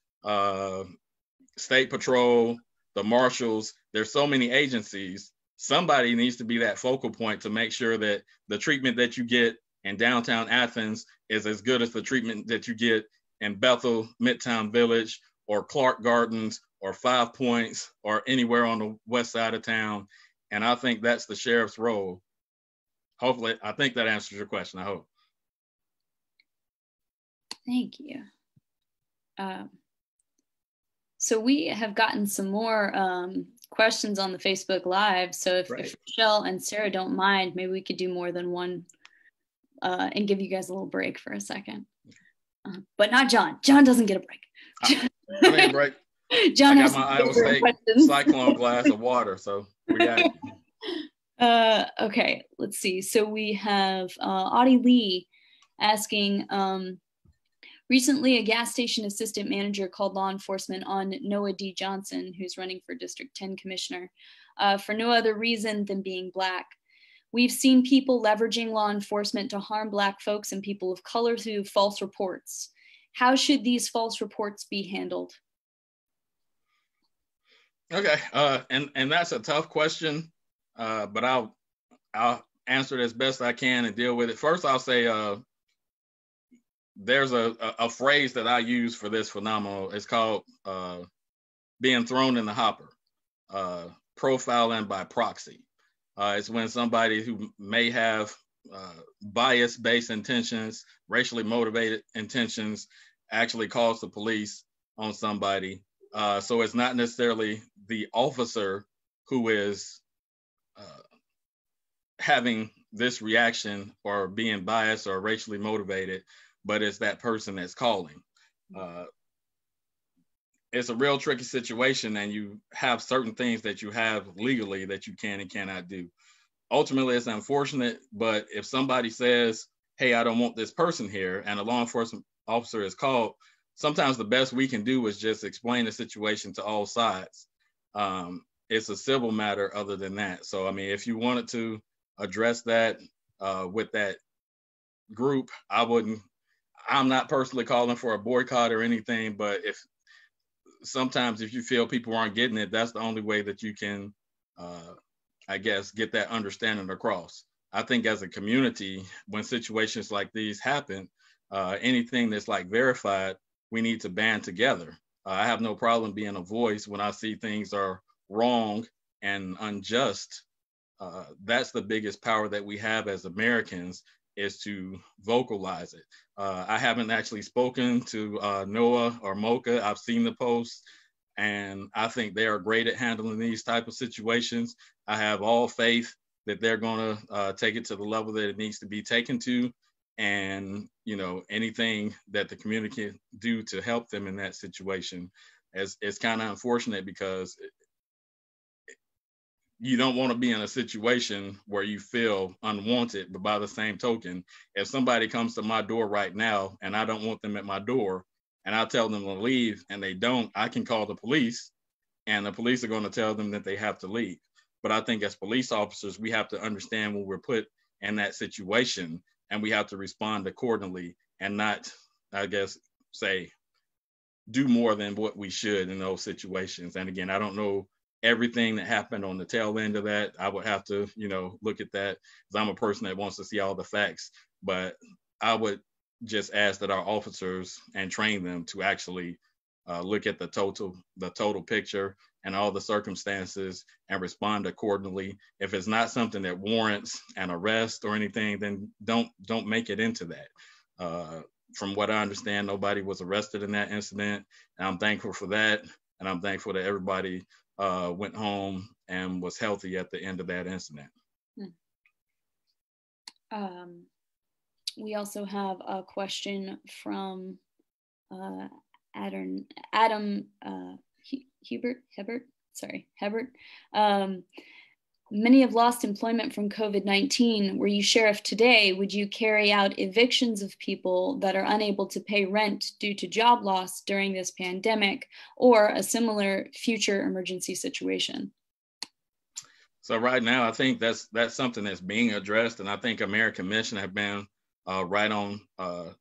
S3: State Patrol, the Marshals. There's so many agencies. Somebody needs to be that focal point to make sure that the treatment that you get in downtown Athens is as good as the treatment that you get in Bethel, Midtown Village, or Clark Gardens, or 5 Points or anywhere on the west side of town. And I think that's the sheriff's role. Hopefully, I think that answers your question, I hope.
S1: Thank you. So we have gotten some more questions on the Facebook Live. So if Michelle and Sarah don't mind, maybe we could do more than one and give you guys a little break for a second. But not John. John doesn't get a break.
S3: I need a break.
S1: John
S3: I got my Iowa State Cyclone glass of water, so we got it.
S1: Okay, let's see. So we have Audie Lee asking, recently a gas station assistant manager called law enforcement on Noah D. Johnson, who's running for District 10 Commissioner, for no other reason than being Black. We've seen people leveraging law enforcement to harm Black folks and people of color through false reports. How should these false reports be handled?
S3: Okay, and that's a tough question, but I'll answer it as best I can and deal with it. First, I'll say there's a phrase that I use for this phenomenon. It's called being thrown in the hopper, profiling by proxy. It's when somebody who may have bias-based intentions, racially motivated intentions, actually calls the police on somebody. So it's not necessarily the officer who is having this reaction or being biased or racially motivated, but it's that person that's calling. It's a real tricky situation, and you have certain things that you have legally that you can and cannot do. Ultimately, it's unfortunate, but if somebody says, hey, I don't want this person here, and a law enforcement officer is called, sometimes the best we can do is just explain the situation to all sides. It's a civil matter other than that. So, I mean, if you wanted to address that with that group, I'm not personally calling for a boycott or anything, but sometimes if you feel people aren't getting it, that's the only way that you can, I guess, get that understanding across. I think as a community, when situations like these happen, anything that's like verified, we need to band together. I have no problem being a voice when I see things are wrong and unjust. That's the biggest power that we have as Americans, is to vocalize it. I haven't actually spoken to Noah or Mocha. I've seen the posts, and I think they are great at handling these type of situations. I have all faith that they're going to take it to the level that it needs to be taken to. And, you know, anything that the community can do to help them in that situation is kind of unfortunate, because you don't want to be in a situation where you feel unwanted. But by the same token, if somebody comes to my door right now and I don't want them at my door, and I tell them to leave and they don't, I can call the police, and the police are going to tell them that they have to leave. But I think as police officers, we have to understand when we're put in that situation, and we have to respond accordingly and not, I guess, say, do more than what we should in those situations. And again, I don't know everything that happened on the tail end of that. I would have to, you know, look at that, because I'm a person that wants to see all the facts. But I would just ask that our officers and train them to actually look at the total picture and all the circumstances and respond accordingly. If it's not something that warrants an arrest or anything, then don't make it into that. From what I understand, nobody was arrested in that incident, and I'm thankful for that. And I'm thankful that everybody went home and was healthy at the end of that incident.
S1: We also have a question from Adam Hebert. Many have lost employment from COVID-19. Were you sheriff today, would you carry out evictions of people that are unable to pay rent due to job loss during this pandemic, or a similar future emergency situation?
S3: So right now, I think that's something that's being addressed, and I think American Mission have been right on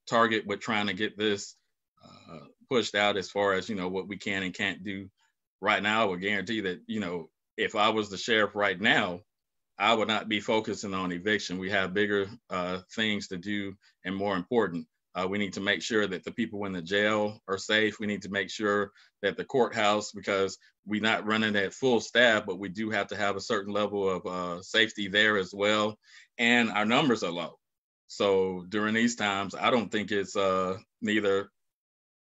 S3: target with trying to get this pushed out as far as, you know, what we can and can't do. Right now, I would guarantee that, you know, if I was the sheriff right now, I would not be focusing on eviction. We have bigger things to do and more important. We need to make sure that the people in the jail are safe. We need to make sure that the courthouse, because we're not running at full staff, but we do have to have a certain level of safety there as well. And our numbers are low. So during these times, I don't think it's neither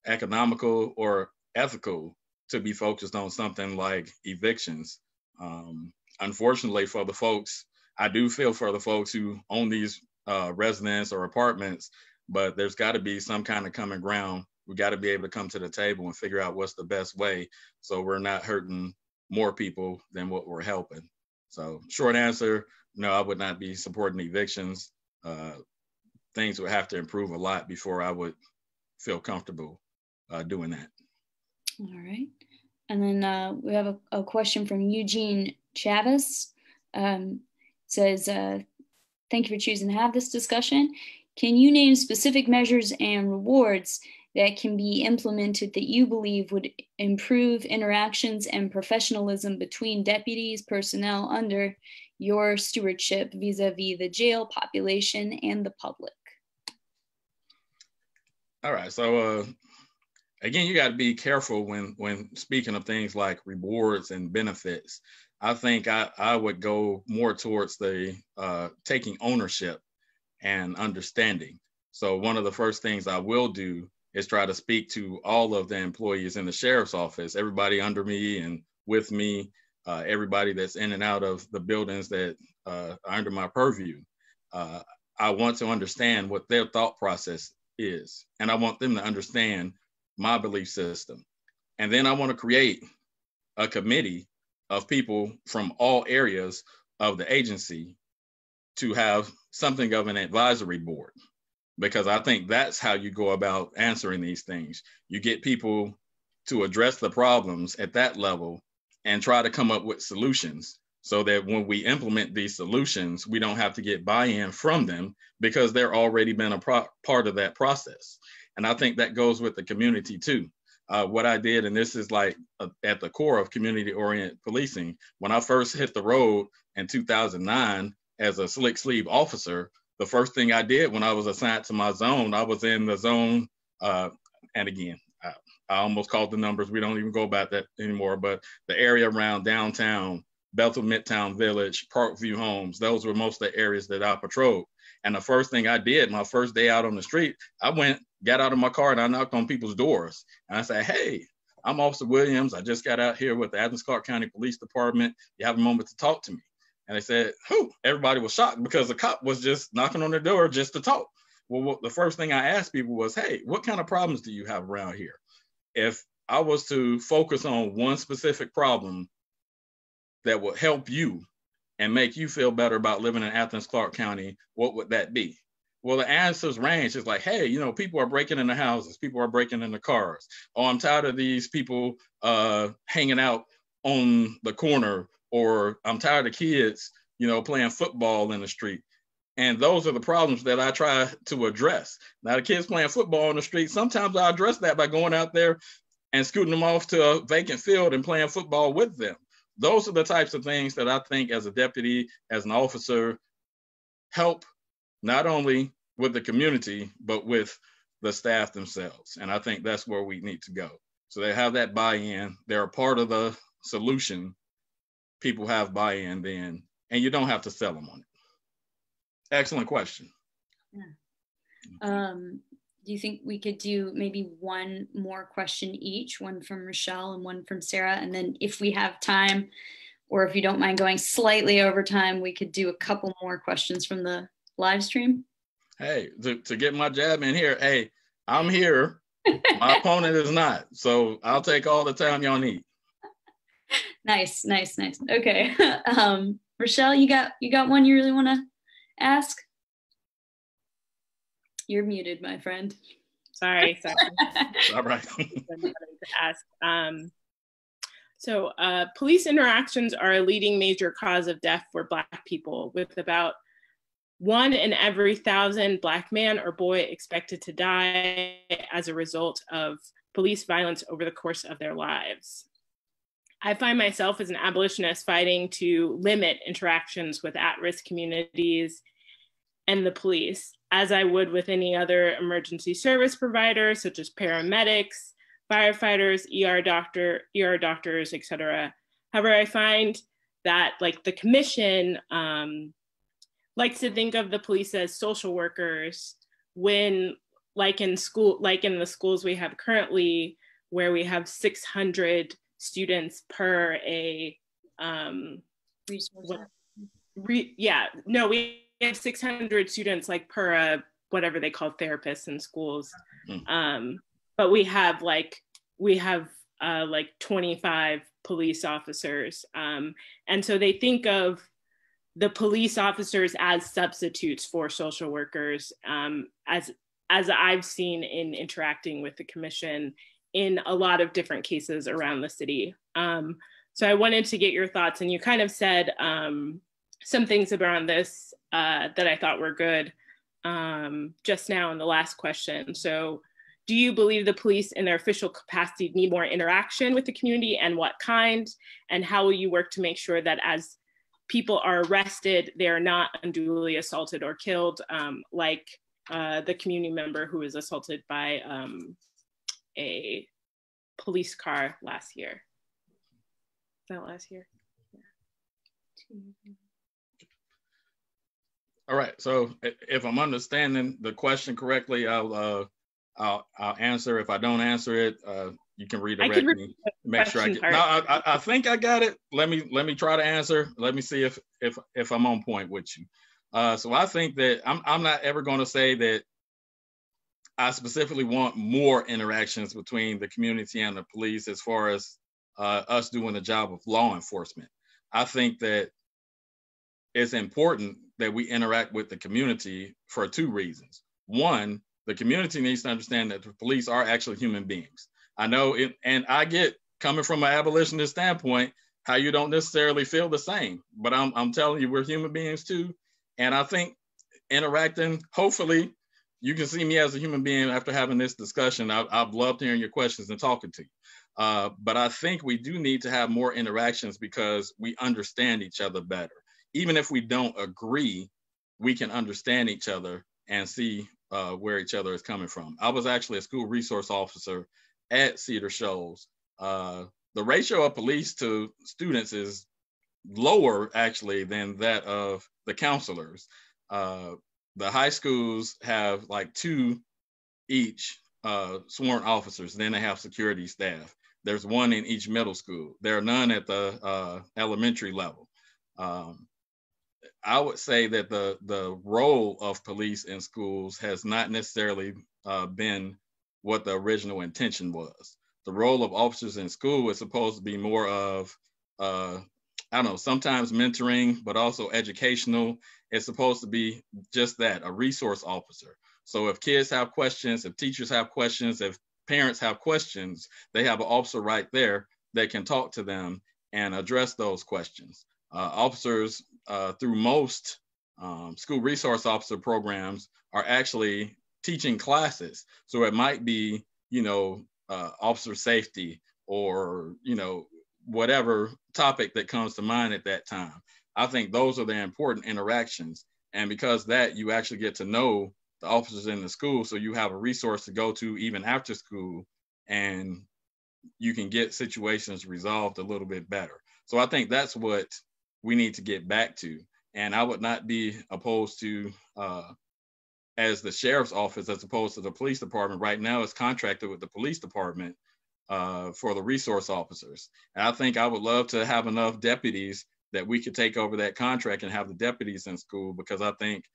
S3: economical or ethical to be focused on something like evictions. Unfortunately for the folks, I do feel for the folks who own these residents or apartments, but there's got to be some kind of common ground. We got to be able to come to the table and figure out what's the best way so we're not hurting more people than what we're helping. So short answer, no, I would not be supporting evictions. Things would have to improve a lot before I would feel comfortable doing that.
S1: All right. And then we have a question from Eugene Chavez. Says, thank you for choosing to have this discussion. Can you name specific measures and rewards that can be implemented that you believe would improve interactions and professionalism between deputies, personnel under your stewardship vis-a-vis the jail population and the public?
S3: All right, so again, you got to be careful when speaking of things like rewards and benefits. I think I would go more towards the taking ownership and understanding. So one of the first things I will do is try to speak to all of the employees in the sheriff's office, everybody under me and with me, everybody that's in and out of the buildings that are under my purview. I want to understand what their thought process is, and I want them to understand my belief system. And then I want to create a committee of people from all areas of the agency to have something of an advisory board, because I think that's how you go about answering these things. You get people to address the problems at that level and try to come up with solutions so that when we implement these solutions, we don't have to get buy-in from them because they're already been a part of that process. And I think that goes with the community too. What I did, and this is like at the core of community-oriented policing, when I first hit the road in 2009 as a slick sleeve officer, the first thing I did when I was assigned to my zone, I was in the zone, and again, I almost called the numbers. We don't even go about that anymore, but the area around downtown, Bethel Midtown Village, Parkview Homes, those were most of the areas that I patrolled. And the first thing I did, my first day out on the street, I got out of my car and I knocked on people's doors. And I said, hey, I'm Officer Williams. I just got out here with the Athens Clarke County Police Department. You have a moment to talk to me? And they said, who? Everybody was shocked because the cop was just knocking on their door just to talk. Well, the first thing I asked people was, hey, what kind of problems do you have around here? If I was to focus on one specific problem that would help you and make you feel better about living in Athens Clarke County, what would that be? Well, the answers range. It's like, hey, people are breaking into houses. People are breaking into cars. Oh, I'm tired of these people hanging out on the corner, or I'm tired of kids, playing football in the street. And those are the problems that I try to address. Now, the kids playing football on the street, sometimes I address that by going out there and scooting them off to a vacant field and playing football with them. Those are the types of things that I think as a deputy, as an officer, help not only with the community, but with the staff themselves. And I think that's where we need to go. So they have that buy-in. They're a part of the solution. People have buy-in then, and you don't have to sell them on it. Excellent question.
S1: Yeah. Do you think we could do maybe one more question each, one from Rochelle and one from Sarah? And then if we have time, or if you don't mind going slightly over time, we could do a couple more questions from the live stream.
S3: Hey, to get my jab in here, hey, I'm here. My opponent is not. So I'll take all the time y'all need.
S1: Nice. Okay. Rochelle, you got one you really want to ask? You're muted, my friend.
S4: Sorry.
S3: All right.
S4: So police interactions are a leading major cause of death for Black people, with about 1 in every 1,000 Black man or boy expected to die as a result of police violence over the course of their lives. I find myself as an abolitionist fighting to limit interactions with at-risk communities and the police. as I would with any other emergency service provider, such as paramedics, firefighters, ER doctors, et cetera. However, I find that like the commission likes to think of the police as social workers when like in the schools we have currently, where we have 600 students per a we have 600 students like per a whatever they call therapists in schools. But we have like 25 police officers. And so they think of the police officers as substitutes for social workers, as I've seen in interacting with the commission in a lot of different cases around the city. So I wanted to get your thoughts, and you kind of said some things around this that I thought were good just now in the last question. So do you believe the police in their official capacity need more interaction with the community, and what kind? And how will you work to make sure that as people are arrested, they are not unduly assaulted or killed, like the community member who was assaulted by a police car last year? Is that last year? Yeah.
S3: All right, so if I'm understanding the question correctly, I'll answer. If I don't answer it, you can redirect me. Make sure I get. No, I think I got it. Let me try to answer. Let me see if I'm on point with you. So I think that I'm not ever going to say that I specifically want more interactions between the community and the police as far as us doing the job of law enforcement. I think that it's important that we interact with the community for two reasons. One, the community needs to understand that the police are actually human beings. I know it, and I get, coming from an abolitionist standpoint, how you don't necessarily feel the same, but I'm telling you, we're human beings too. And I think interacting, hopefully you can see me as a human being after having this discussion. I've loved hearing your questions and talking to you. But I think we do need to have more interactions because we understand each other better. Even if we don't agree, we can understand each other and see where each other is coming from. I was actually a school resource officer at Cedar Shoals. The ratio of police to students is lower actually than that of the counselors. The high schools have like 2 each sworn officers, then they have security staff. There's 1 in each middle school. There are none at the elementary level. I would say that the role of police in schools has not necessarily been what the original intention was. The role of officers in school is supposed to be more of, I don't know, sometimes mentoring, but also educational. It's supposed to be just that, a resource officer. So if kids have questions, if teachers have questions, if parents have questions, they have an officer right there that can talk to them and address those questions. Officers through most school resource officer programs are actually teaching classes. So it might be, officer safety or, whatever topic that comes to mind at that time. I think those are the important interactions. And because that, you actually get to know the officers in the school. So you have a resource to go to even after school, and you can get situations resolved a little bit better. So I think that's what we need to get back to. And I would not be opposed to, as the sheriff's office, as opposed to the police department right now is contracted with the police department for the resource officers. And I think I would love to have enough deputies that we could take over that contract and have the deputies in school, because I think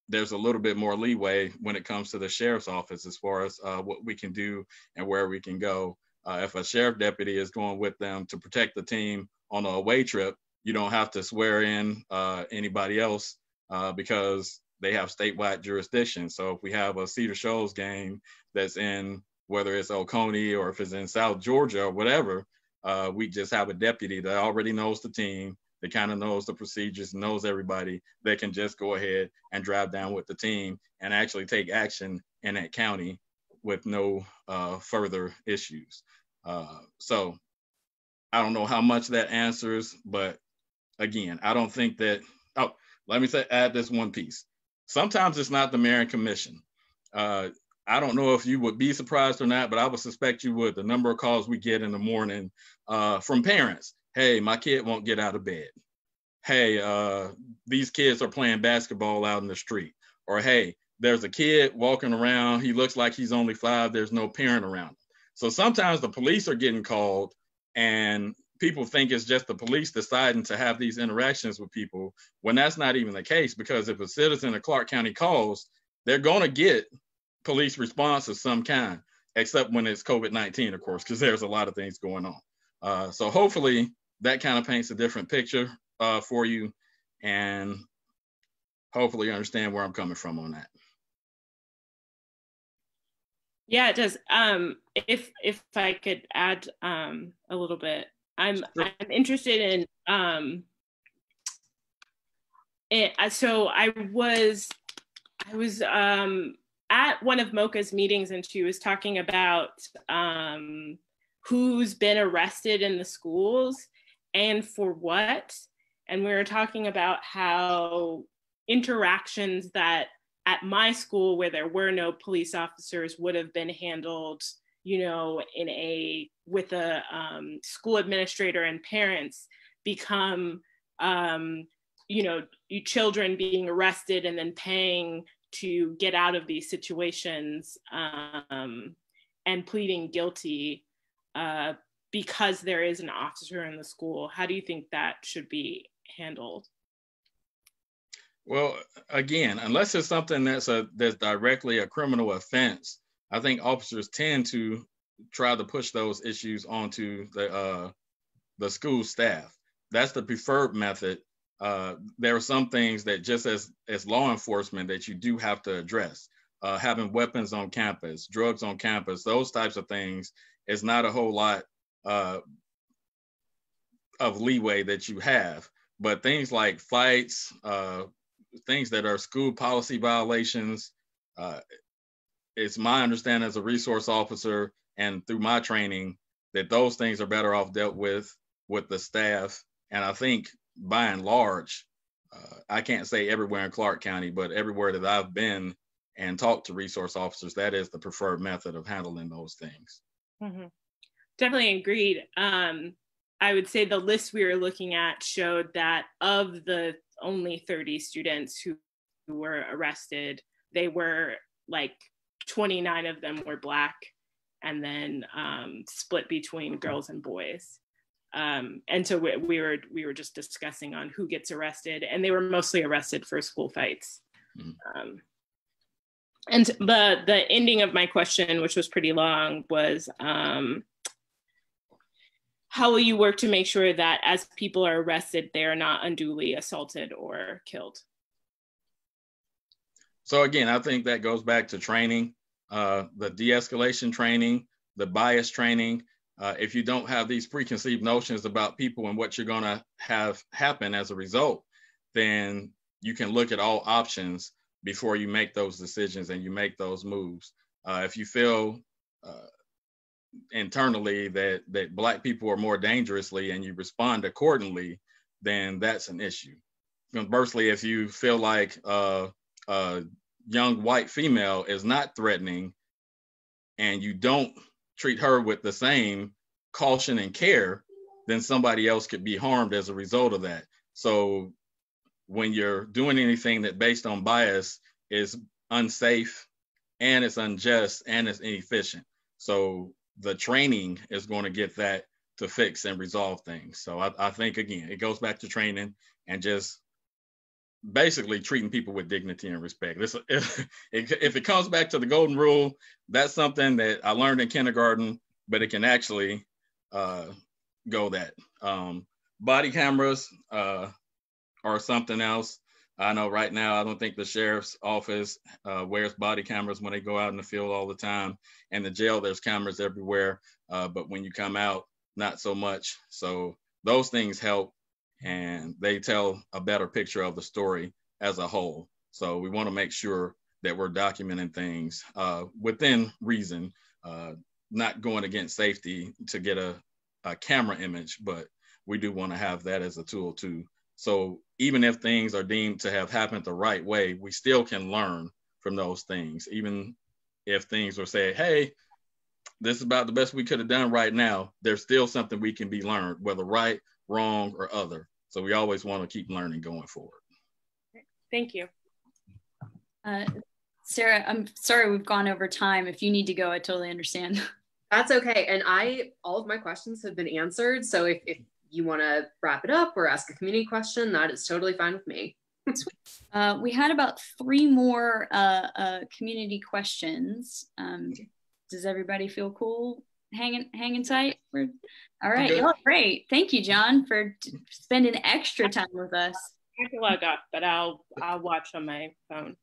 S3: there's a little bit more leeway when it comes to the sheriff's office as far as what we can do and where we can go. If a sheriff deputy is going with them to protect the team on a away trip, you don't have to swear in anybody else because they have statewide jurisdiction. So if we have a Cedar Shoals game that's in, whether it's Oconee or if it's in South Georgia or whatever, we just have a deputy that already knows the team, that kind of knows the procedures, knows everybody, that can just go ahead and drive down with the team and actually take action in that county with no further issues. So I don't know how much that answers, but again, I don't think that, let me add this one piece. sometimes it's not the mayor and commission. I don't know if you would be surprised or not, but I would suspect you would. The number of calls we get in the morning from parents. Hey, my kid won't get out of bed. Hey, these kids are playing basketball out in the street. Or, hey, there's a kid walking around. He looks like he's only 5. There's no parent around him. So sometimes the police are getting called and people think it's just the police deciding to have these interactions with people when that's not even the case, because if a citizen of Clark County calls, they're going to get police response of some kind, except when it's COVID-19, of course, because there's a lot of things going on. So hopefully that kind of paints a different picture for you, and hopefully you understand where I'm coming from on that.
S4: Yeah, it does. If I could add a little bit, I'm interested in so I was at one of Mocha's meetings, and she was talking about who's been arrested in the schools and for what. And we were talking about how interactions that at my school, where there were no police officers, would have been handled, you know, with a school administrator and parents, become, you know, children being arrested and then paying to get out of these situations and pleading guilty because there is an officer in the school. How do you think that should be handled?
S3: Well, again, unless it's something that's directly a criminal offense, I think officers tend to try to push those issues onto the school staff. That's the preferred method. There are some things that just as law enforcement that you do have to address. Having weapons on campus, drugs on campus, those types of things is not a whole lot of leeway that you have. But things like fights, things that are school policy violations, it's my understanding as a resource officer and through my training that those things are better off dealt with the staff. And I think by and large, I can't say everywhere in Clark County, but everywhere that I've been and talked to resource officers, that is the preferred method of handling those things.
S4: Mm-hmm. Definitely agreed. I would say the list we were looking at showed that of the only 30 students who were arrested, they were like 29 of them were Black, and then split between girls and boys. And so we were just discussing on who gets arrested, and they were mostly arrested for school fights. Mm-hmm. And the ending of my question, which was pretty long, was how will you work to make sure that as people are arrested, they are not unduly assaulted or killed?
S3: So again, I think that goes back to training, the de-escalation training, the bias training. If you don't have these preconceived notions about people and what you're going to have happen as a result, then you can look at all options before you make those decisions and you make those moves. If you feel internally that Black people are more dangerously and you respond accordingly, then that's an issue. Conversely, if you feel like a young white female is not threatening and you don't treat her with the same caution and care, then somebody else could be harmed as a result of that. So when you're doing anything that based on bias is unsafe and it's unjust and it's inefficient. So the training is going to get that to fix and resolve things. So I think, again, it goes back to training and just basically treating people with dignity and respect. If it comes back to the golden rule, that's something that I learned in kindergarten, but it can actually go that. Body cameras are something else. I know right now, I don't think the sheriff's office wears body cameras when they go out in the field all the time. In the jail, there's cameras everywhere, but when you come out, not so much. So those things help, and they tell a better picture of the story as a whole. So we want to make sure that we're documenting things within reason, not going against safety to get a camera image, but we do want to have that as a tool too So even if things are deemed to have happened the right way, we still can learn from those things. Even if things were said, hey, this is about the best we could have done right now, there's still something we can be learned, whether right, wrong, or other. So we always want to keep learning going forward.
S4: Thank you.
S1: Sarah, I'm sorry we've gone over time. If you need to go, I totally understand.
S2: That's okay. And all of my questions have been answered. So if you want to wrap it up or ask a community question, that is totally fine with me.
S1: We had about 3 more community questions. Does everybody feel cool hanging tight? All right, y'all great. Thank you, John, for spending extra time with us.
S4: I have to log off, but I'll watch on my phone.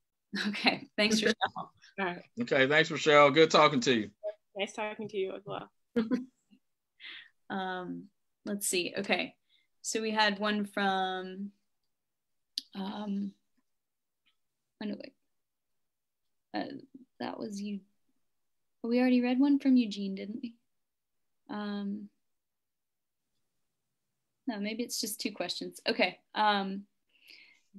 S1: Okay, thanks, Rochelle.
S4: All right.
S3: Okay, thanks, Rochelle. Good talking to you.
S4: Nice talking to you as well.
S1: Let's see. Okay, so we had one from that was you. We already read one from Eugene, didn't we? No, maybe it's just 2 questions. Okay.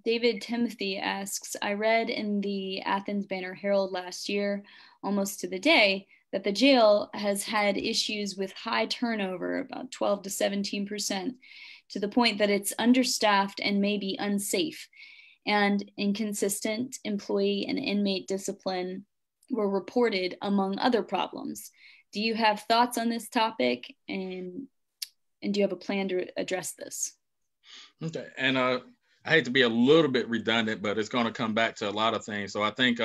S1: David Timothy asks, I read in the Athens Banner Herald last year, almost to the day, that the jail has had issues with high turnover, about 12 to 17%, to the point that it's understaffed and maybe unsafe, and inconsistent employee and inmate discipline were reported among other problems. Do you have thoughts on this topic, and do you have a plan to address this?
S3: Okay, and I hate to be a little bit redundant, but it's going to come back to a lot of things. So I think,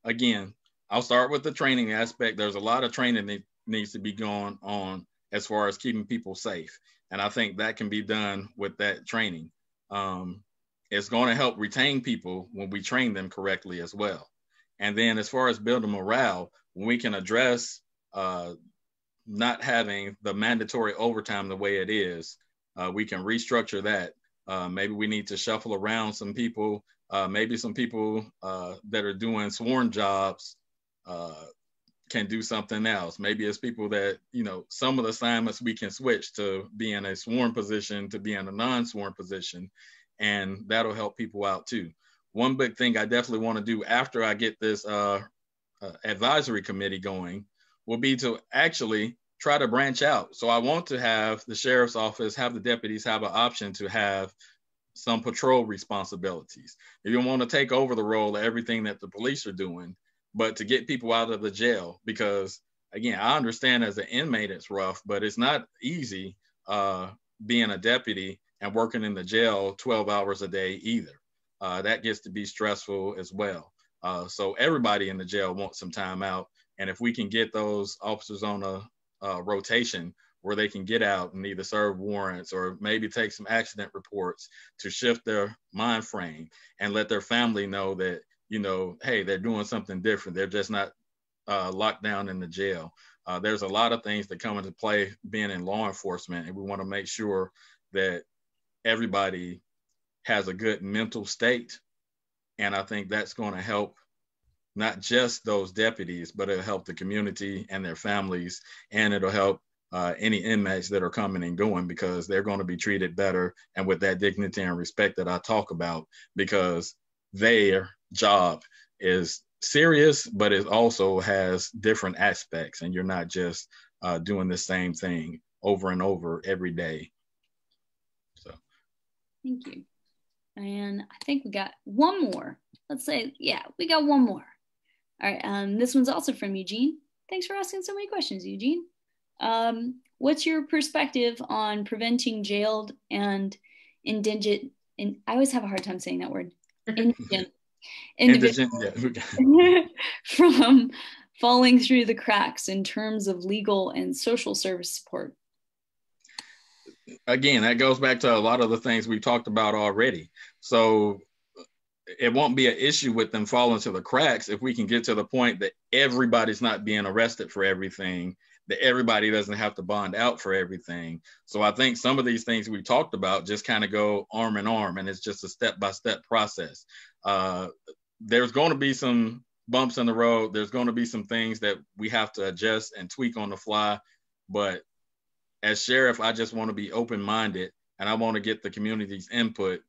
S3: again, I'll start with the training aspect. There's a lot of training that needs to be going on as far as keeping people safe. And I think that can be done with that training. It's going to help retain people when we train them correctly as well. And then as far as building morale, when we can address not having the mandatory overtime the way it is, we can restructure that. Maybe we need to shuffle around some people. Maybe some people that are doing sworn jobs can do something else. Maybe it's people that, some of the assignments we can switch to be in a sworn position to be in a non-sworn position, and that'll help people out too. One big thing I definitely want to do after I get this advisory committee going will be to actually try to branch out. So I want to have the sheriff's office, have the deputies have an option to have some patrol responsibilities. You don't want to take over the role of everything that the police are doing, but to get people out of the jail, because again, I understand as an inmate it's rough, but it's not easy being a deputy and working in the jail 12 hours a day either. That gets to be stressful as well. So everybody in the jail wants some time out. And if we can get those officers on a rotation where they can get out and either serve warrants or maybe take some accident reports to shift their mind frame and let their family know that, hey, they're doing something different. They're just not locked down in the jail. There's a lot of things that come into play being in law enforcement, and we want to make sure that everybody has a good mental state. And I think that's going to help not just those deputies, but it'll help the community and their families, and it'll help any inmates that are coming and going, because they're going to be treated better and with that dignity and respect that I talk about, because their job is serious, but it also has different aspects, and you're not just doing the same thing over and over every day. So.
S1: Thank you. And I think we got one more. Let's say, yeah, we got one more. All right, this one's also from Eugene. Thanks for asking so many questions, Eugene. What's your perspective on preventing jailed and indigent, and I always have a hard time saying that word, indigent from falling through the cracks in terms of legal and social service support?
S3: Again, that goes back to a lot of the things we talked about already. So it won't be an issue with them falling to the cracks if we can get to the point that everybody's not being arrested for everything, that everybody doesn't have to bond out for everything. So I think some of these things we talked about just kind of go arm in arm, and it's just a step-by-step process. There's going to be some bumps in the road. There's going to be some things that we have to adjust and tweak on the fly. But as sheriff, I just want to be open-minded and I want to get the community's input.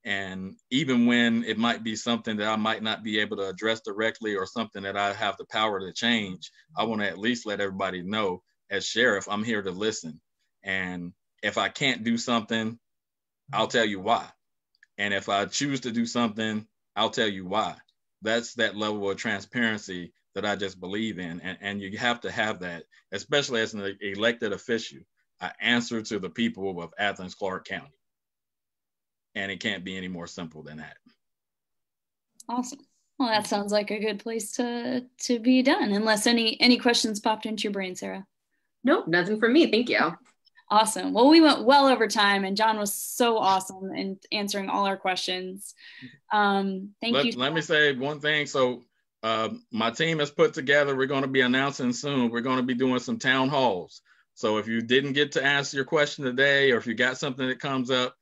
S3: And even when it might be something that I might not be able to address directly or something that I have the power to change, I want to at least let everybody know, as sheriff, I'm here to listen. And if I can't do something, I'll tell you why. And if I choose to do something, I'll tell you why. That's that level of transparency that I just believe in. And you have to have that, especially as an elected official. I answer to the people of Athens, Clarke County. And it can't be any more simple than that.
S1: Awesome. Well, that sounds like a good place to be done, unless any questions popped into your brain, Sarah.
S2: Nope, nothing from me. Thank you.
S1: Awesome. Well, we went well over time, and John was so awesome in answering all our questions. Thank you.
S3: Let me say one thing. So my team has put together, we're going to be announcing soon, we're going to be doing some town halls. So if you didn't get to ask your question today, or if you got something that comes up,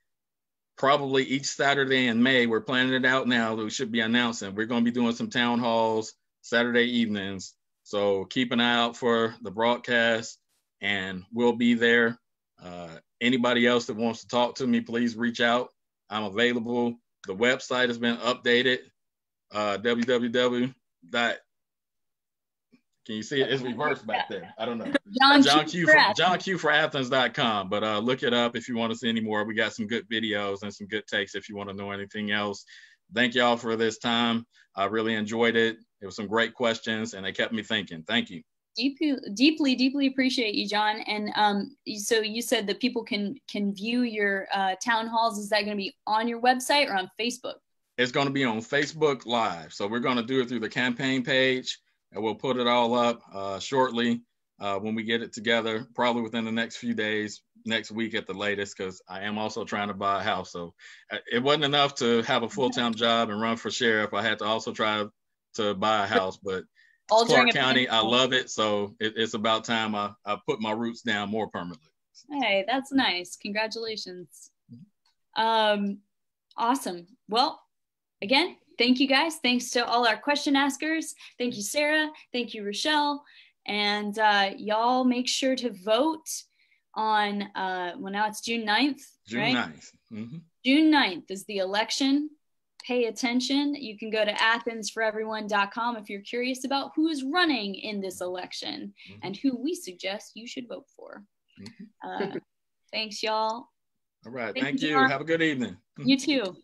S3: probably each Saturday in May, we're planning it out now, we should be announcing. We're going to be doing some town halls Saturday evenings. So keep an eye out for the broadcast, and we'll be there. Anybody else that wants to talk to me, please reach out. I'm available. The website has been updated. www. Can you see it? It's reversed back there. I don't know. JohnQ4Athens.com. But look it up if you want to see any more. We got some good videos and some good takes if you want to know anything else. Thank y'all for this time. I really enjoyed it. It was some great questions, and they kept me thinking. Thank you.
S1: Deeply appreciate you, John. And so you said that people can view your town halls. Is that going to be on your website or on Facebook?
S3: It's going to be on Facebook Live. So we're going to do it through the campaign page, and we'll put it all up shortly when we get it together, probably within the next few days, next week at the latest, because I am also trying to buy a house. So it wasn't enough to have a full-time job and run for sheriff. I had to also try to buy a house, but Clarke County, I love it. So it's about time I put my roots down more permanently.
S1: Hey, that's nice. Congratulations. Awesome. Well, again, thank you guys. Thanks to all our question askers. Thank you, Sarah. Thank you, Rochelle. And y'all make sure to vote on, well, now it's June 9th,
S3: June
S1: right?
S3: 9th. Mm-hmm.
S1: June 9th is the election. Pay attention. You can go to athensforeveryone.com if you're curious about who's running in this election and who we suggest you should vote for. Thanks, y'all.
S3: All right. Thank you. Have a good evening.
S1: You too.